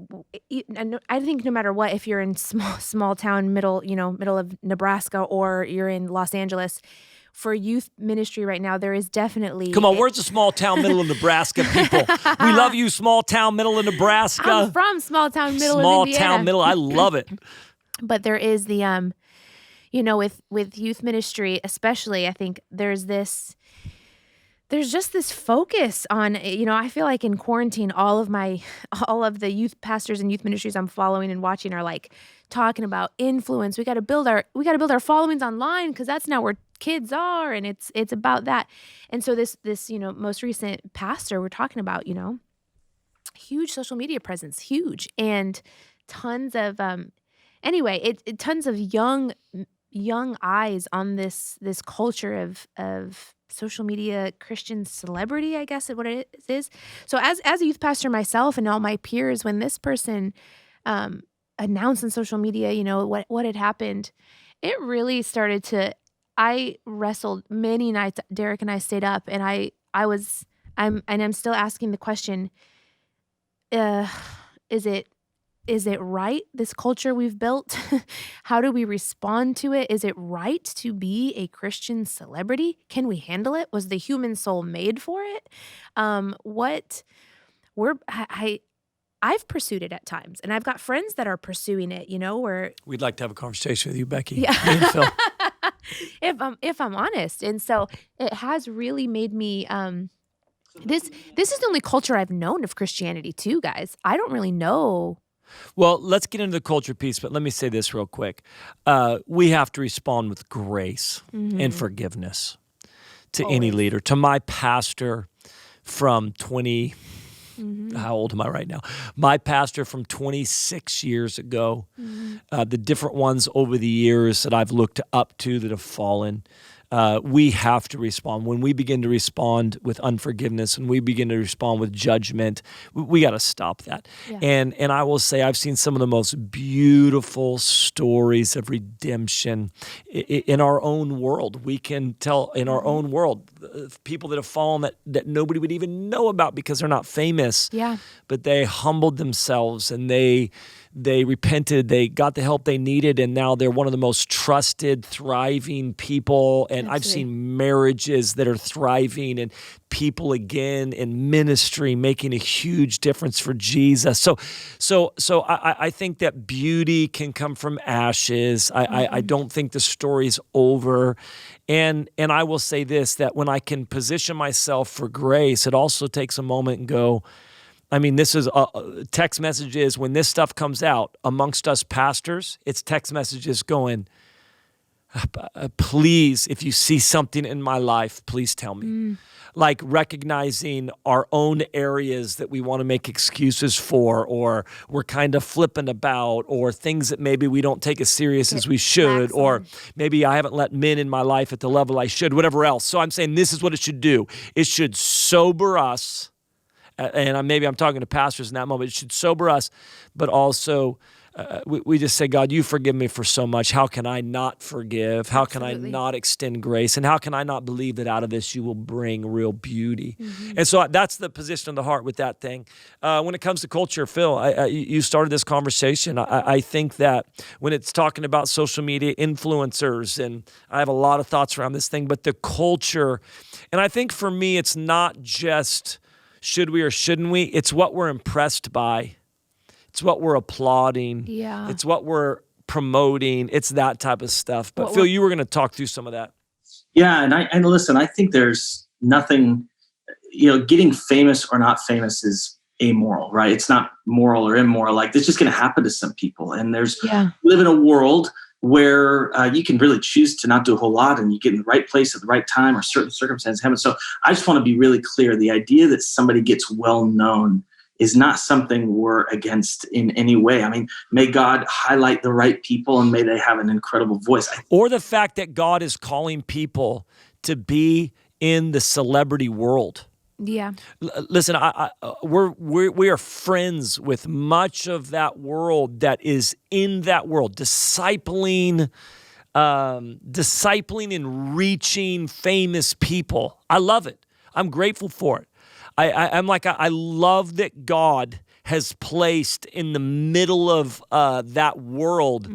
I think no matter what, if you're in small town, middle of Nebraska, or you're in Los Angeles, for youth ministry right now, there is definitely. Come on, where's the small town, middle of Nebraska people? We love you, small town, middle of Nebraska. I'm from small town, middle of Indiana. Small town, middle. I love it. But there is the with youth ministry, especially, I think there's just this focus on, I feel like in quarantine, all of the youth pastors and youth ministries I'm following and watching are like talking about influence. We got to build our followings online, because that's now where kids are, and it's about that. And so this most recent pastor we're talking about, huge social media presence, huge, and tons of tons of young eyes on this culture of social media Christian celebrity, I guess is what it is. So as a youth pastor myself and all my peers, when this person announced on social media, what had happened, it really started to. I wrestled many nights. Derek and I stayed up, and I'm still asking the question: Is it right, this culture we've built? How do we respond to it? Is it right to be a Christian celebrity? Can we handle it? Was the human soul made for it? I've pursued it at times, and I've got friends that are pursuing it, where we'd like to have a conversation with you, Becky. Yeah. Me and Phil. if I'm honest. And so it has really made me this is the only culture I've known of Christianity too, guys. I don't really know. Well, let's get into the culture piece, but let me say this real quick. We have to respond with grace and forgiveness to any leader. To my pastor from 20, how old am I right now? My pastor from 26 years ago, the different ones over the years that I've looked up to that have fallen. We have to respond. When we begin to respond with unforgiveness and we begin to respond with judgment, we got to stop that. Yeah. And I will say I've seen some of the most beautiful stories of redemption in our own world. We can tell in our own world people that have fallen that nobody would even know about because they're not famous. Yeah. But they humbled themselves and they they repented, they got the help they needed, and now they're one of the most trusted, thriving people. And I've seen marriages that are thriving and people again in ministry making a huge difference for Jesus. So I think that beauty can come from ashes. I don't think the story's over. And I will say this, that when I can position myself for grace, it also takes a moment and go, I mean, this is text messages. When this stuff comes out amongst us pastors, it's text messages going, please, if you see something in my life, please tell me. Like recognizing our own areas that we want to make excuses for, or we're kind of flippant about, or things that maybe we don't take as serious as we should, or maybe I haven't let men in my life at the level I should, whatever else. So I'm saying this is what it should do. It should sober us. And maybe I'm talking to pastors in that moment. It should sober us, but also we just say, God, you forgive me for so much. How can I not forgive? How can I not extend grace? And how can I not believe that out of this you will bring real beauty? And so that's the position of the heart with that thing. When it comes to culture, Phil, you started this conversation. I think that when it's talking about social media influencers, and I have a lot of thoughts around this thing, but the culture, and I think for me, it's not just should we or shouldn't we? It's what we're impressed by. It's what we're applauding. Yeah. It's what we're promoting. It's that type of stuff. But Phil, you were going to talk through some of that. Yeah, and listen, I think there's nothing, getting famous or not famous is amoral, right? It's not moral or immoral. Like, it's just going to happen to some people. And we live in a world where you can really choose to not do a whole lot, and you get in the right place at the right time, or certain circumstances happen. So I just want to be really clear. The idea that somebody gets well known is not something we're against in any way. I mean, may God highlight the right people, and may they have an incredible voice. Or the fact that God is calling people to be in the celebrity world. Yeah. Listen, we are friends with much of that world that is in that world, discipling and reaching famous people. I love it. I'm grateful for it. I love that God has placed in the middle of that world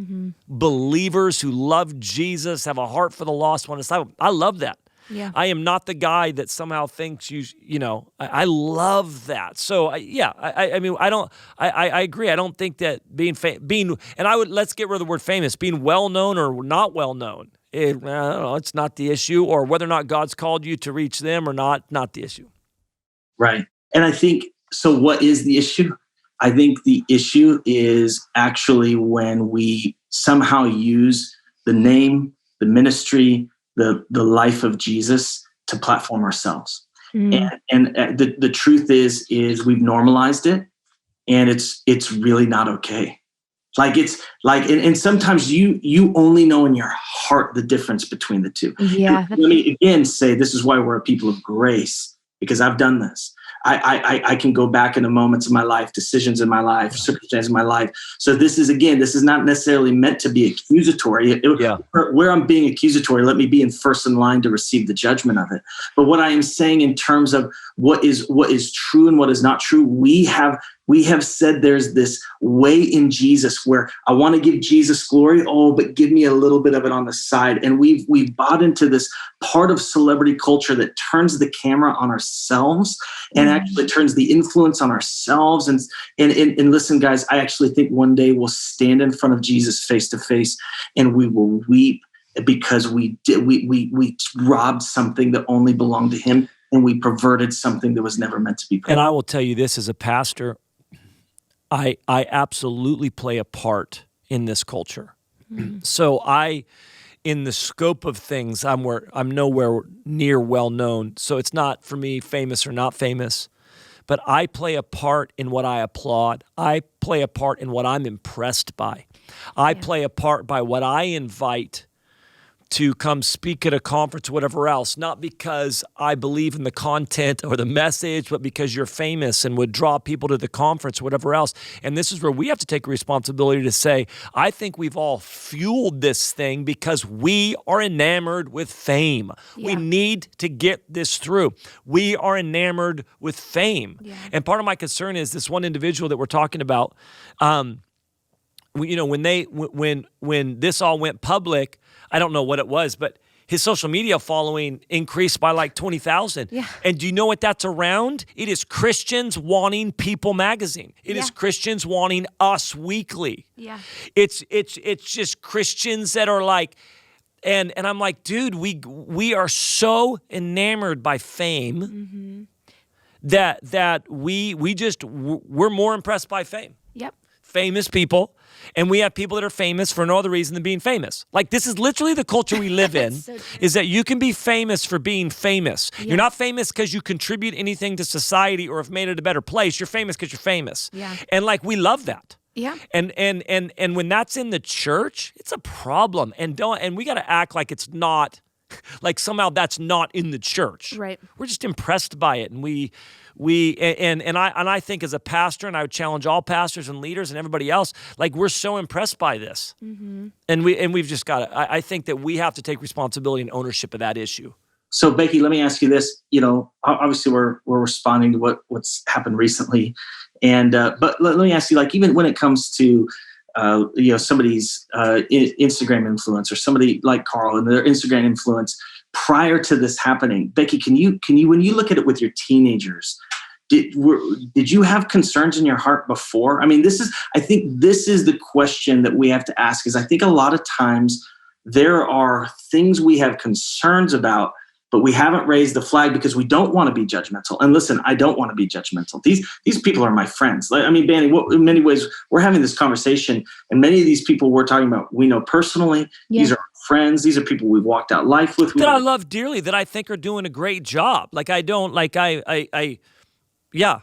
believers who love Jesus, have a heart for the lost one. I love that. Yeah. I am not the guy that somehow thinks I love that. So I mean, I agree. I don't think that let's get rid of the word famous, being well known or not well known. I don't know, it's not the issue, or whether or not God's called you to reach them or not the issue. Right. And I think, so what is the issue? I think the issue is actually when we somehow use the name, the ministry, the life of Jesus to platform ourselves. And the truth is we've normalized it, and it's really not okay. Like, it's like, and sometimes you only know in your heart the difference between the two. Yeah. Let me again say, this is why we're a people of grace, because I've done this. I can go back into moments of my life, decisions in my life, circumstances in my life. So this is not necessarily meant to be accusatory. Where I'm being accusatory, let me be first in line to receive the judgment of it. But what I am saying in terms of what is true and what is not true, we have said there's this way in Jesus where I want to give Jesus glory, but give me a little bit of it on the side. And we've bought into this part of celebrity culture that turns the camera on ourselves and actually turns the influence on ourselves. And listen, guys, I actually think one day we'll stand in front of Jesus face to face, and we will weep because we robbed something that only belonged to him, and we perverted something that was never meant to be perverted. And I will tell you this, as a pastor, I absolutely play a part in this culture. So in the scope of things, I'm nowhere near well known. So it's not for me famous or not famous, but I play a part in what I applaud. I play a part in what I'm impressed by. I play a part by what I invite to come speak at a conference or whatever else, not because I believe in the content or the message, but because you're famous and would draw people to the conference or whatever else. And this is where we have to take responsibility to say, I think we've all fueled this thing because we are enamored with fame. Yeah. We need to get this through. We are enamored with fame. Yeah. And part of my concern is this one individual that we're talking about, when this all went public, I don't know what it was, but his social media following increased by like 20,000. Yeah. And do you know what that's around? It is Christians wanting People magazine. It is Yeah. Christians wanting Us Weekly. Yeah. It's just Christians that are like, and I'm like, dude, we are so enamored by fame that we're more impressed by fame. Yep. Famous people, and we have people that are famous for no other reason than being famous. Like, this is literally the culture we live in, So true. is that you can be famous for being famous. Yeah. You're not famous because you contribute anything to society or have made it a better place. You're famous because you're famous. Yeah. And like, we love that. Yeah. And when that's in the church, it's a problem. And we got to act like it's not, like somehow that's not in the church. Right. We're just impressed by it, and I think as a pastor, and I would challenge all pastors and leaders and everybody else, like, we're so impressed by this, and we've just got to. I think that we have to take responsibility and ownership of that issue. So Becky, let me ask you this. Obviously we're responding to what's happened recently, and but let me ask you, like, even when it comes to somebody's Instagram influence, or somebody like Carl and their Instagram influence prior to this happening, Becky, can you when you look at it with your teenagers, did you have concerns in your heart before? I mean, I think this is the question that we have to ask, is I think a lot of times there are things we have concerns about, but we haven't raised the flag because we don't want to be judgmental. And listen, I don't want to be judgmental. These people are my friends. I mean, Banny, in many ways, we're having this conversation, and many of these people we're talking about, we know personally. Yeah. These are our friends. These are people we've walked out life with. That I love dearly, that I think are doing a great job. Like, I don't, like, yeah.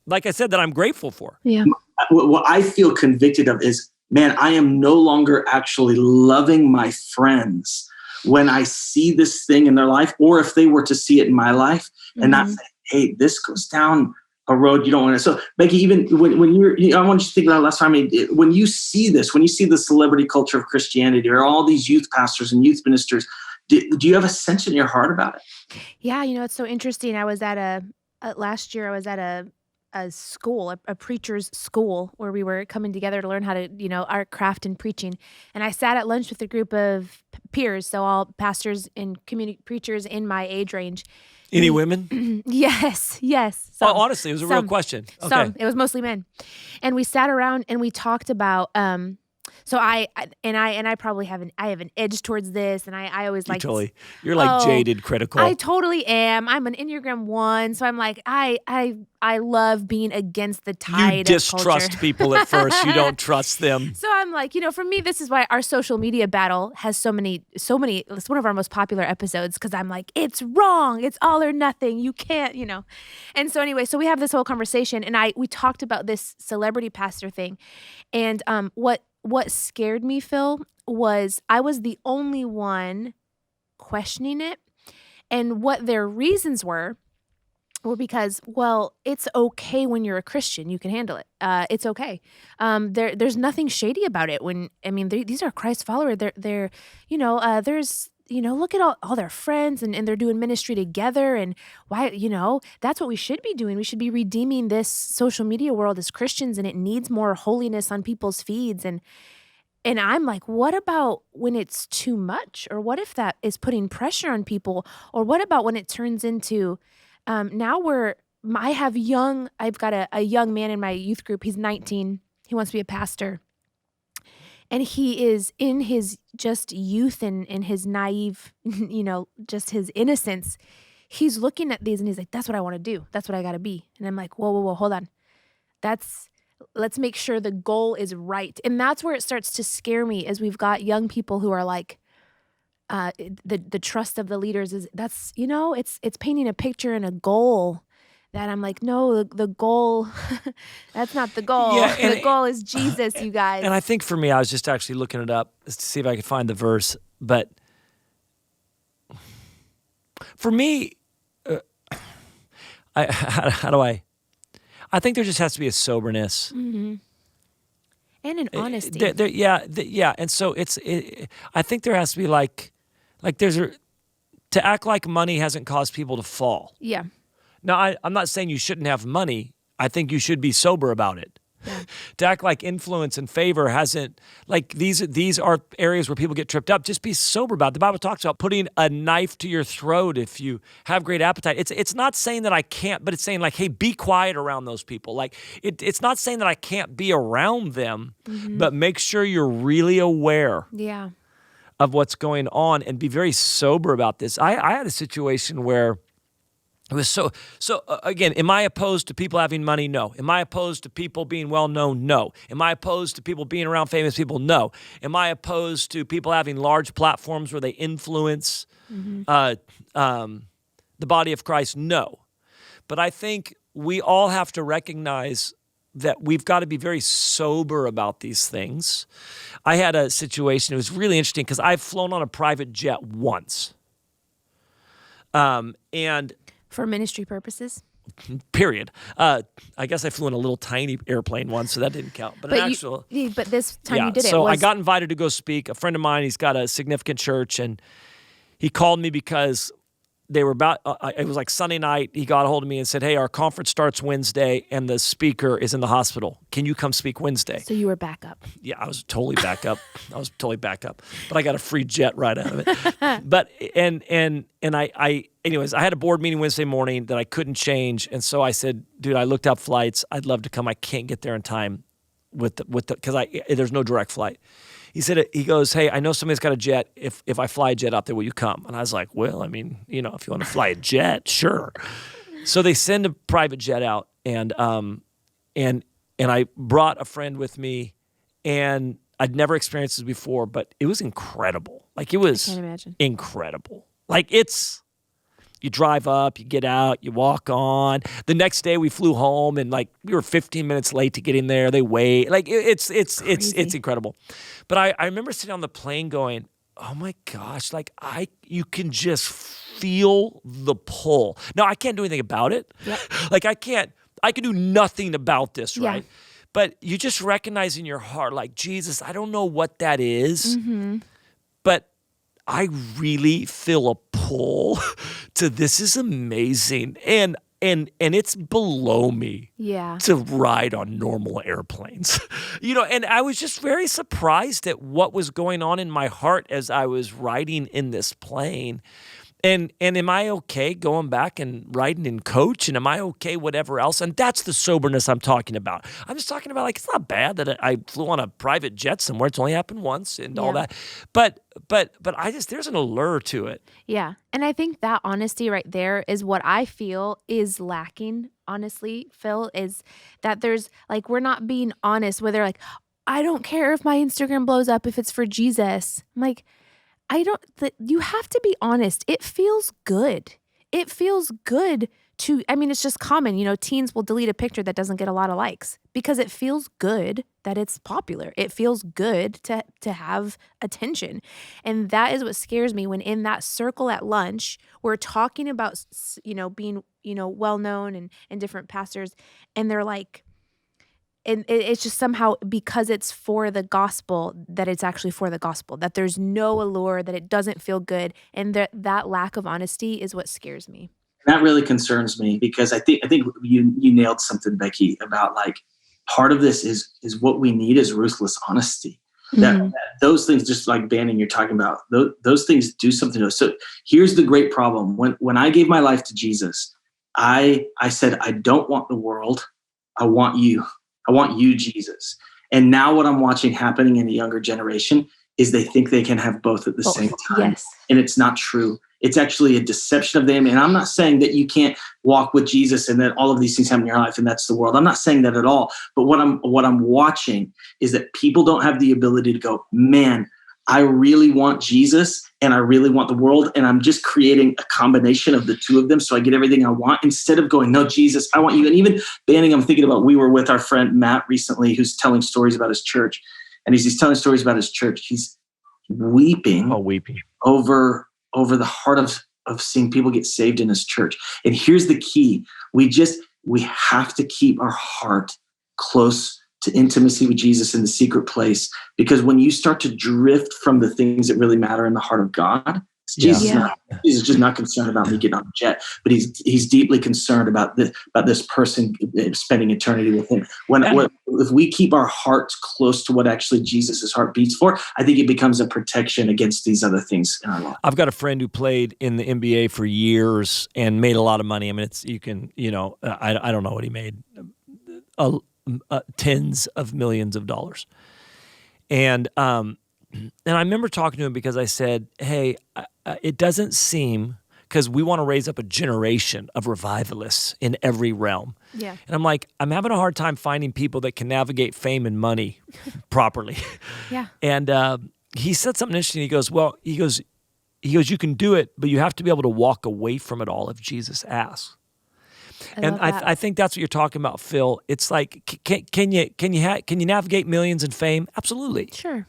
Like I said, that I'm grateful for. Yeah. What I feel convicted of is, man, I am no longer actually loving my friends when I see this thing in their life, or if they were to see it in my life, and not say, hey, this goes down a road you don't want to. So Becky, even when I want you to think about it last time, when you see this, when you see the celebrity culture of Christianity, or all these youth pastors and youth ministers, do you have a sense in your heart about it? Yeah. It's so interesting. I was at last year I was at a school, a preacher's school, where we were coming together to learn how to, our craft in preaching. And I sat at lunch with a group of peers, so all pastors and community preachers in my age range. Any women? Yes. Well, honestly, it was a real question. Okay. Some. It was mostly men. And we sat around and we talked about, so I probably have an edge towards this, and I always like, you're like jaded, critical. I totally am. I'm an Enneagram 1, so I'm like, I love being against the tide. You distrust people at first. You don't trust them. So I'm like, for me, this is why our social media battle has so many. It's one of our most popular episodes, because I'm like, it's wrong. It's all or nothing. You can't, And so anyway, so we have this whole conversation, and we talked about this celebrity pastor thing, and what scared me, Phil, was I was the only one questioning it. And what their reasons were because, well, it's okay when you're a Christian. You can handle it. It's okay. There's nothing shady about it. These are Christ followers. They're there's, look at all their friends, and they're doing ministry together. And why, that's what we should be doing. We should be redeeming this social media world as Christians, and it needs more holiness on people's feeds. And I'm like, what about when it's too much? Or what if that is putting pressure on people? Or what about when it turns into, I've got a young man in my youth group. He's 19. He wants to be a pastor. And he is in his just youth and in his naive, just his innocence. He's looking at these and he's like, that's what I want to do. That's what I got to be. And I'm like, whoa, hold on. Let's make sure the goal is right. And that's where it starts to scare me, as we've got young people who are like, the trust of the leaders it's painting a picture and a goal that I'm like, no, the goal, that's not the goal. Yeah, the goal is Jesus, you guys. And I think for me, I was just actually looking it up to see if I could find the verse. But for me, I think there just has to be a soberness. Mm-hmm. And an honesty. Yeah. And so I think there has to be like to act like money hasn't caused people to fall. Yeah. Now, I'm not saying you shouldn't have money. I think you should be sober about it. To act like influence and favor hasn't, like these are areas where people get tripped up. Just be sober about it. The Bible talks about putting a knife to your throat if you have great appetite. It's not saying that I can't, but it's saying like, hey, be quiet around those people. Like it's not saying that I can't be around them, but make sure you're really aware of what's going on and be very sober about this. I had a situation where it was so again, am I opposed to people having money? No. Am I opposed to people being well-known? No. Am I opposed to people being around famous people? No. Am I opposed to people having large platforms where they influence the body of Christ? No. But I think we all have to recognize that we've got to be very sober about these things. I had a situation, it was really interesting because I've flown on a private jet once. And for ministry purposes? Period. I guess I flew in a little tiny airplane once, so that didn't count. But this time you did it. So I got invited to go speak. A friend of mine, he's got a significant church, and he called me because they were about, it was like Sunday night. He got a hold of me and said, hey, our conference starts Wednesday, and the speaker is in the hospital. Can you come speak Wednesday? So you were back up. Yeah, I was totally back up. But I got a free jet ride out of it. But, anyways, I had a board meeting Wednesday morning that I couldn't change. And so I said, dude, I looked up flights. I'd love to come. I can't get there in time because there's no direct flight. He goes, hey, I know somebody's got a jet. If I fly a jet out there, will you come? And I was like, well, I mean, if you want to fly a jet, sure. So they send a private jet out, and I brought a friend with me, and I'd never experienced this before, but it was incredible. Like, it was I can't imagine. Incredible. Like, you drive up, you get out, you walk on. The next day we flew home, and like we were 15 minutes late to getting there. They wait. Like it's incredible. But I remember sitting on the plane going, oh my gosh, like you can just feel the pull. Now I can't do anything about it. Yep. Like I can do nothing about this, Yeah. right? But you just recognize in your heart, like, Jesus, I don't know what that is, but I really feel a pull to this is amazing. And it's below me to ride on normal airplanes. And I was just very surprised at what was going on in my heart as I was riding in this plane. And am I okay going back and riding in coach? And am I okay whatever else? And that's the soberness I'm talking about. I'm just talking about, like, it's not bad that I flew on a private jet somewhere. It's only happened once and all that. But there's an allure to it. Yeah. And I think that honesty right there is what I feel is lacking, honestly, Phil, is that there's, like, we're not being honest where they're like, I don't care if my Instagram blows up if it's for Jesus. I'm like, you have to be honest. It feels good. It feels good it's just common, teens will delete a picture that doesn't get a lot of likes because it feels good that it's popular. It feels good to have attention. And that is what scares me when in that circle at lunch, we're talking about, being, well-known and different pastors, and they're like, and it's just somehow because it's for the gospel that it's actually for the gospel, that there's no allure, that it doesn't feel good. And that lack of honesty is what scares me. That really concerns me because I think you nailed something, Becky, about like part of this is what we need is ruthless honesty. That those things, just like Bannon you're talking about, those things do something to us. So here's the great problem. When I gave my life to Jesus, I said, I don't want the world. I want you. I want you, Jesus. And now what I'm watching happening in the younger generation is they think they can have both at the same time. Yes. And it's not true. It's actually a deception of them. And I'm not saying that you can't walk with Jesus and that all of these things happen in your life and that's the world. I'm not saying that at all. But what I'm watching is that people don't have the ability to go, man, I really want Jesus and I really want the world. And I'm just creating a combination of the two of them so I get everything I want instead of going, no, Jesus, I want you. And even Banning, I'm thinking about, we were with our friend Matt recently who's telling stories about his church. And as he's telling stories about his church, he's weeping over the heart of seeing people get saved in his church. And here's the key. We have to keep our heart close to intimacy with Jesus in the secret place. Because when you start to drift from the things that really matter in the heart of God, Jesus, Yeah. Jesus is just not concerned about me getting on a jet, but he's deeply concerned about this person spending eternity with him. If we keep our hearts close to what actually Jesus' heart beats for, I think it becomes a protection against these other things in our life. I've got a friend who played in the NBA for years and made a lot of money. I mean, I don't know what he made, tens of millions of dollars. And I remember talking to him because I said, hey, it doesn't seem, because we want to raise up a generation of revivalists in every realm. Yeah. And I'm like, I'm having a hard time finding people that can navigate fame and money properly. Yeah. And he said something interesting. He goes, you can do it, but you have to be able to walk away from it all if Jesus asks. I think that's what you're talking about, Phil. It's like, can you navigate millions in fame? Absolutely. Sure.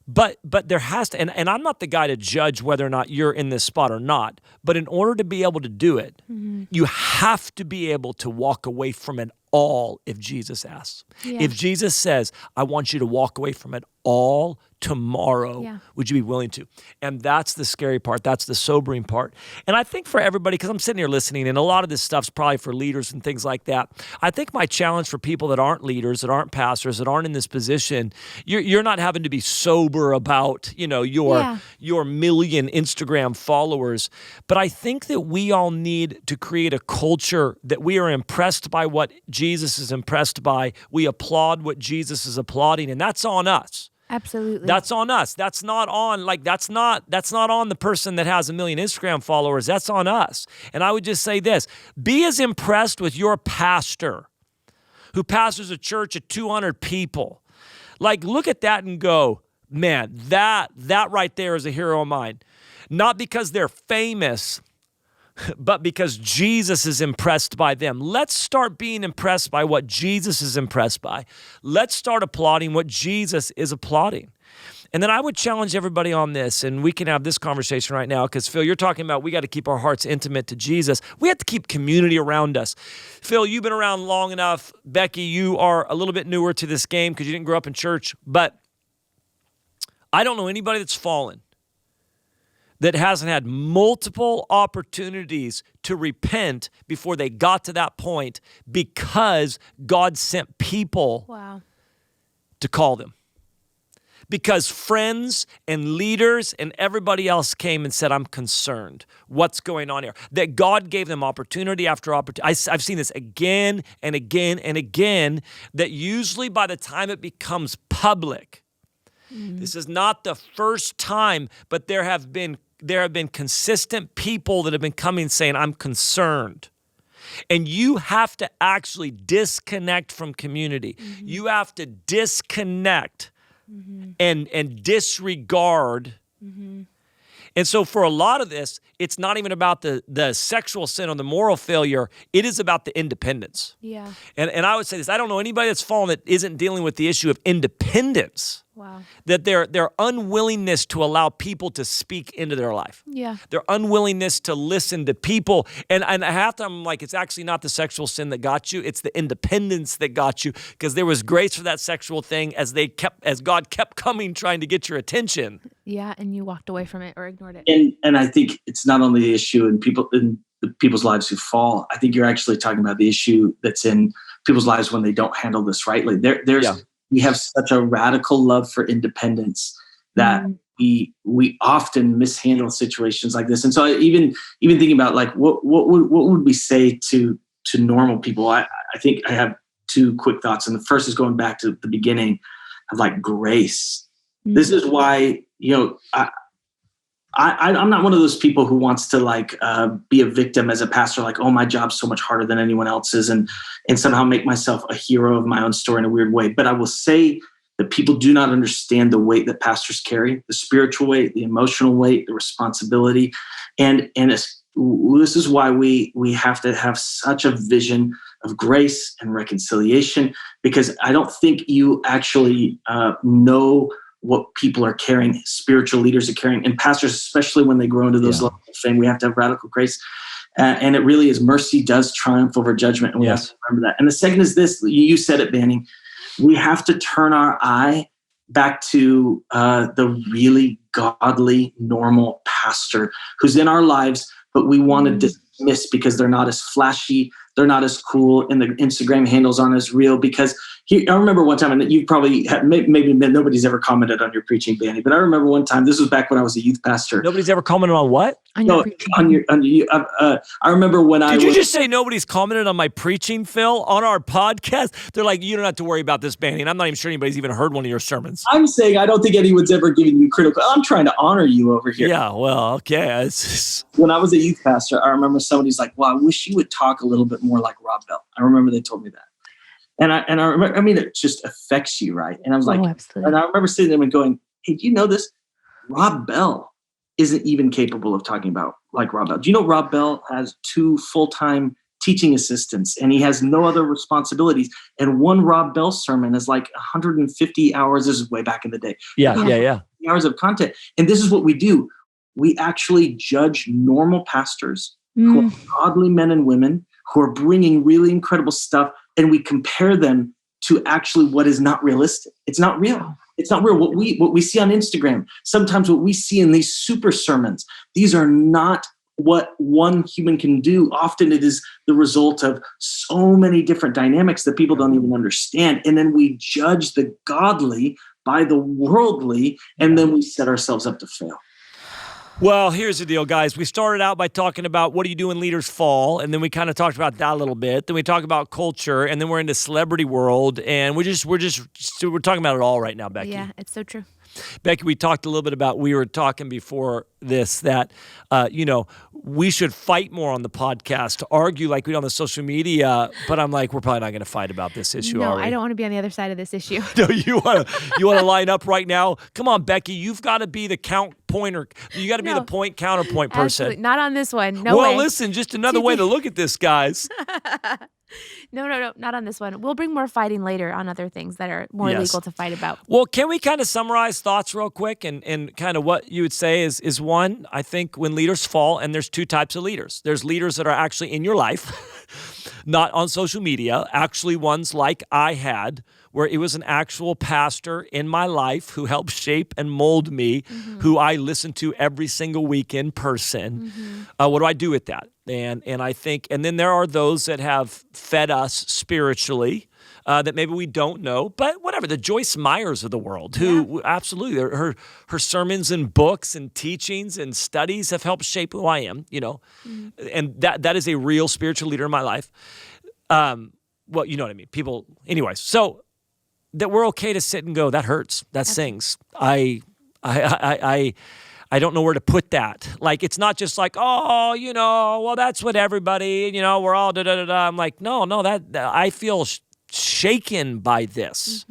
But there has to, and I'm not the guy to judge whether or not you're in this spot or not, but in order to be able to do it, you have to be able to walk away from it all if Jesus asks. Yeah. If Jesus says, I want you to walk away from it all tomorrow, would you be willing to? And that's the scary part. That's the sobering part. And I think for everybody, because I'm sitting here listening, and a lot of this stuff's probably for leaders and things like that. I think my challenge for people that aren't leaders, that aren't pastors, that aren't in this position, you're not having to be sober about, your million Instagram followers. But I think that we all need to create a culture that we are impressed by what Jesus is impressed by. We applaud what Jesus is applauding, and that's on us. Absolutely. That's on us. That's not on the person that has 1 million Instagram followers. That's on us. And I would just say this, be as impressed with your pastor who pastors a church of 200 people. Like, look at that and go, man, that right there is a hero of mine. Not because they're famous, but because Jesus is impressed by them. Let's start being impressed by what Jesus is impressed by. Let's start applauding what Jesus is applauding. And then I would challenge everybody on this, and we can have this conversation right now, because Phil, you're talking about we got to keep our hearts intimate to Jesus. We have to keep community around us. Phil, you've been around long enough. Becky, you are a little bit newer to this game because you didn't grow up in church, but I don't know anybody that's fallen that hasn't had multiple opportunities to repent before they got to that point because God sent people to call them. Because friends and leaders and everybody else came and said, I'm concerned. What's going on here? That God gave them opportunity after opportunity. I've seen this again and again and again, that usually by the time it becomes public, this is not the first time, but there have been consistent people that have been coming saying, I'm concerned. And you have to actually disconnect from community. You have to disconnect and disregard. And so for a lot of this, it's not even about the sexual sin or the moral failure. It is about the independence. Yeah. And I would say this, I don't know anybody that's fallen that isn't dealing with the issue of independence. Wow. That their unwillingness to allow people to speak into their life. Yeah. Their unwillingness to listen to people. And half the time I'm like, it's actually not the sexual sin that got you, it's the independence that got you, because there was grace for that sexual thing as God kept coming trying to get your attention. Yeah, and you walked away from it or ignored it. And I think it's not only the issue in people's lives who fall. I think you're actually talking about the issue that's in people's lives when they don't handle this rightly. We have such a radical love for independence that we often mishandle situations like this. And so even thinking about like what would we say to normal people? I think I have two quick thoughts, and the first is going back to the beginning of like grace. This is why I'm not one of those people who wants to like be a victim as a pastor, like, oh, my job's so much harder than anyone else's, and somehow make myself a hero of my own story in a weird way. But I will say that people do not understand the weight that pastors carry, the spiritual weight, the emotional weight, the responsibility. And this is why we have to have such a vision of grace and reconciliation, because I don't think you actually know what people are carrying, spiritual leaders are carrying, and pastors, especially when they grow into those levels of fame. We have to have radical grace. And it really is, mercy does triumph over judgment. And we have to remember that. And the second is this, you said it, Banning, we have to turn our eye back to the really godly, normal pastor who's in our lives, but we want to dismiss because they're not as flashy, they're not as cool, and the Instagram handles aren't as real. Because I remember one time, and you probably have, maybe nobody's ever commented on your preaching, Banny, but I remember one time, this was back when I was a youth pastor. Nobody's ever commented on what? On your preaching. I remember when Did you just say nobody's commented on my preaching, Phil, on our podcast? They're like, you don't have to worry about this, Banny, and I'm not even sure anybody's even heard one of your sermons. I'm saying I don't think anyone's ever given you critical. I'm trying to honor you over here. Yeah, well, okay. When I was a youth pastor, I remember somebody's like, well, I wish you would talk a little bit more like Rob Bell. I remember they told me that. And I remember, I mean, it just affects you, right? And I was like, absolutely. and I remember sitting there and going, hey, do you know this? Rob Bell isn't even capable of talking about like Rob Bell. Do you know Rob Bell has 2 full-time teaching assistants and he has no other responsibilities? And one Rob Bell sermon is like 150 hours. This is way back in the day. Yeah. Hours of content. And this is what we do. We actually judge normal pastors who are godly men and women who are bringing really incredible stuff, and we compare them to actually what is not realistic. It's not real. It's not real. What we see on Instagram, sometimes what we see in these super sermons, these are not what one human can do. Often it is the result of so many different dynamics that people don't even understand. And then we judge the godly by the worldly, and then we set ourselves up to fail. Well, here's the deal, guys. We started out by talking about what do you do when leaders fall, and then we kind of talked about that a little bit. Then we talked about culture, and then we're into celebrity world, and we're talking about it all right now, Becky. Yeah, it's so true. Becky, we talked a little bit about, we were talking before this that, we should fight more on the podcast to argue like we do on the social media, but I'm like, we're probably not going to fight about this issue, No, are we? I don't want to be on the other side of this issue. No, you want to line up right now? Come on, Becky, you've got to be the pointer. You got to be the point counterpoint person. Absolutely. Not on this one. No way. Well, listen, just another way to look at this, guys. No, not on this one. We'll bring more fighting later on other things that are more legal to fight about. Well, can we kind of summarize thoughts real quick and kind of what you would say is one, I think when leaders fall, and there's 2 types of leaders. There's leaders that are actually in your life, not on social media, actually ones like I had, where it was an actual pastor in my life who helped shape and mold me, who I listened to every single week in person. What do I do with that? And I think, and then there are those that have fed us spiritually that maybe we don't know, but whatever, the Joyce Meyers of the world, who absolutely, her sermons and books and teachings and studies have helped shape who I am, and that is a real spiritual leader in my life. Well, you know what I mean? People, anyways, so that we're okay to sit and go, that hurts, that stings. I don't know where to put that. Like, it's not just like, oh, well, that's what everybody, we're all da-da-da-da. I'm like, no, that I feel shaken by this.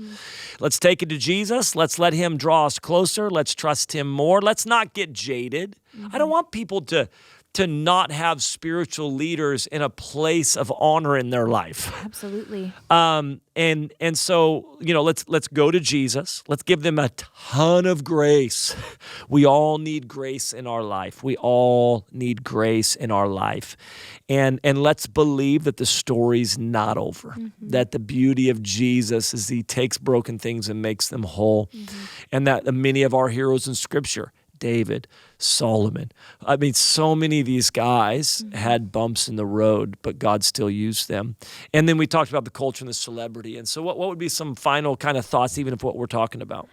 Let's take it to Jesus. Let's let him draw us closer. Let's trust him more. Let's not get jaded. I don't want people to not have spiritual leaders in a place of honor in their life. Absolutely. And so, let's go to Jesus. Let's give them a ton of grace. We all need grace in our life. We all need grace in our life. And let's believe that the story's not over. That the beauty of Jesus is he takes broken things and makes them whole. And that many of our heroes in Scripture, David, Solomon. I mean, so many of these guys had bumps in the road, but God still used them. And then we talked about the culture and the celebrity. And so what would be some final kind of thoughts, even of what we're talking about?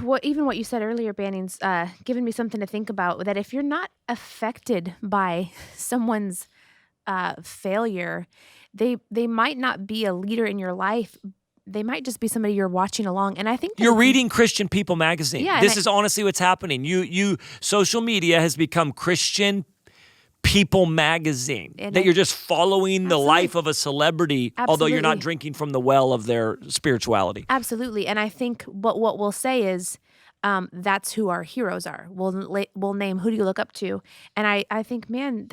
What you said earlier, Banning's given me something to think about, that if you're not affected by someone's failure, they might not be a leader in your life. They might just be somebody you're watching along. And I think you're reading Christian People magazine. Yeah, this is honestly what's happening. Social media has become Christian People magazine, that you're just following the life of a celebrity, although you're not drinking from the well of their spirituality. Absolutely. And I think what we'll say is, that's who our heroes are. We'll name, who do you look up to? And I think, man,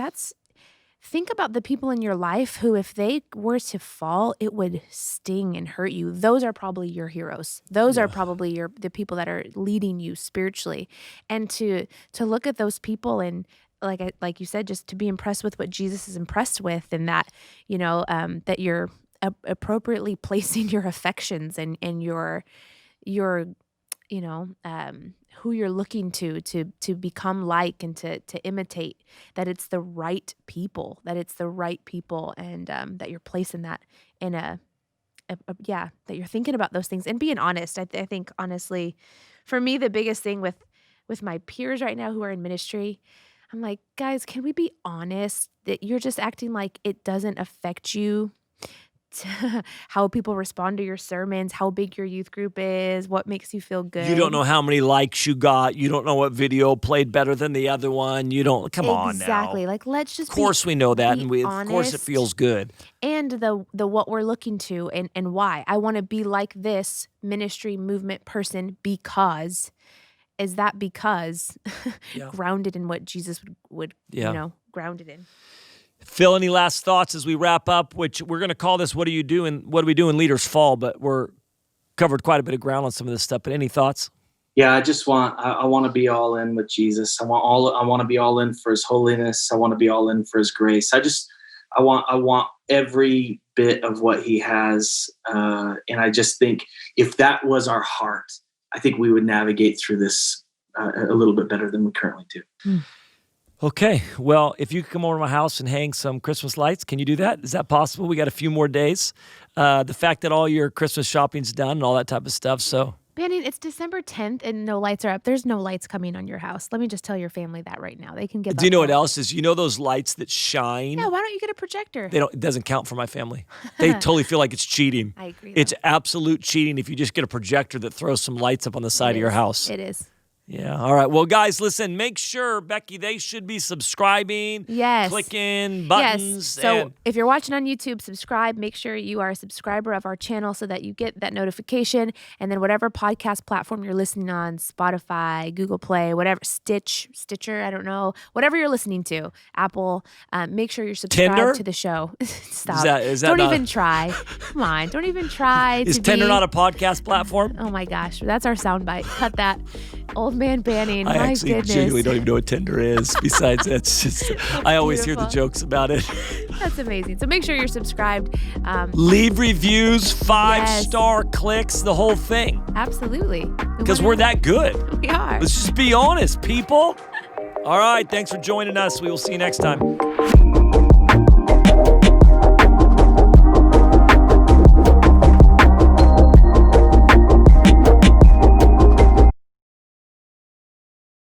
think about the people in your life who, if they were to fall, it would sting and hurt you. Those are probably your heroes. Those are probably the people that are leading you spiritually. And to look at those people and, like you said, just to be impressed with what Jesus is impressed with, and that, that you're appropriately placing your affections and your who you're looking to become like and to imitate, that it's the right people, and that you're placing that in that you're thinking about those things and being honest. I think honestly, for me, the biggest thing with my peers right now who are in ministry, I'm like, guys, can we be honest that you're just acting like it doesn't affect you? How people respond to your sermons, how big your youth group is, what makes you feel good. You don't know how many likes you got. You don't know what video played better than the other one. You don't. Come on now. Exactly. Like, let's just. Of course we know that, and honest, of course it feels good. And the what we're looking to and why I want to be like this ministry movement person because. Is that because grounded in what Jesus would grounded in? Phil, any last thoughts as we wrap up, which we're going to call this What Do We Do in Leaders Fall, but we're covered quite a bit of ground on some of this stuff, but any thoughts? Yeah, I want to be all in with Jesus. I want to be all in for his holiness. I want to be all in for his grace. I want every bit of what he has. And I just think if that was our heart, I think we would navigate through this a little bit better than we currently do. Okay. Well, if you could come over to my house and hang some Christmas lights, can you do that? Is that possible? We got a few more days. The fact that all your Christmas shopping's done and all that type of stuff. So, Bannon, it's December 10th and no lights are up. There's no lights coming on your house. Let me just tell your family that right now. They can get. Do you know what else is? You know those lights that shine? Yeah. Why don't you get a projector? It doesn't count for my family. They totally feel like it's cheating. I agree. It's absolute cheating if you just get a projector that throws some lights up on the side of your house. It is. Yeah. All right. Well, guys, listen, make sure, Becky, they should be subscribing. Yes. Clicking buttons. Yes. So if you're watching on YouTube, subscribe. Make sure you are a subscriber of our channel so that you get that notification. And then whatever podcast platform you're listening on, Spotify, Google Play, whatever, Stitcher, I don't know, whatever you're listening to, Apple, make sure you're subscribed Tinder? to the show. Stop. Is that don't not... even try. Come on. Don't even try. Is Tinder not a podcast platform? Oh my gosh. That's our soundbite. Cut that. Old man Banning. I My actually goodness. genuinely don't even know what Tinder is. Besides, that's just, I always hear the beautiful. jokes about it. That's amazing. So make sure you're subscribed. Leave reviews, 5-star clicks, the whole thing. Absolutely. Because we're that good. We are. Let's just be honest, people. All right. Thanks for joining us. We will see you next time.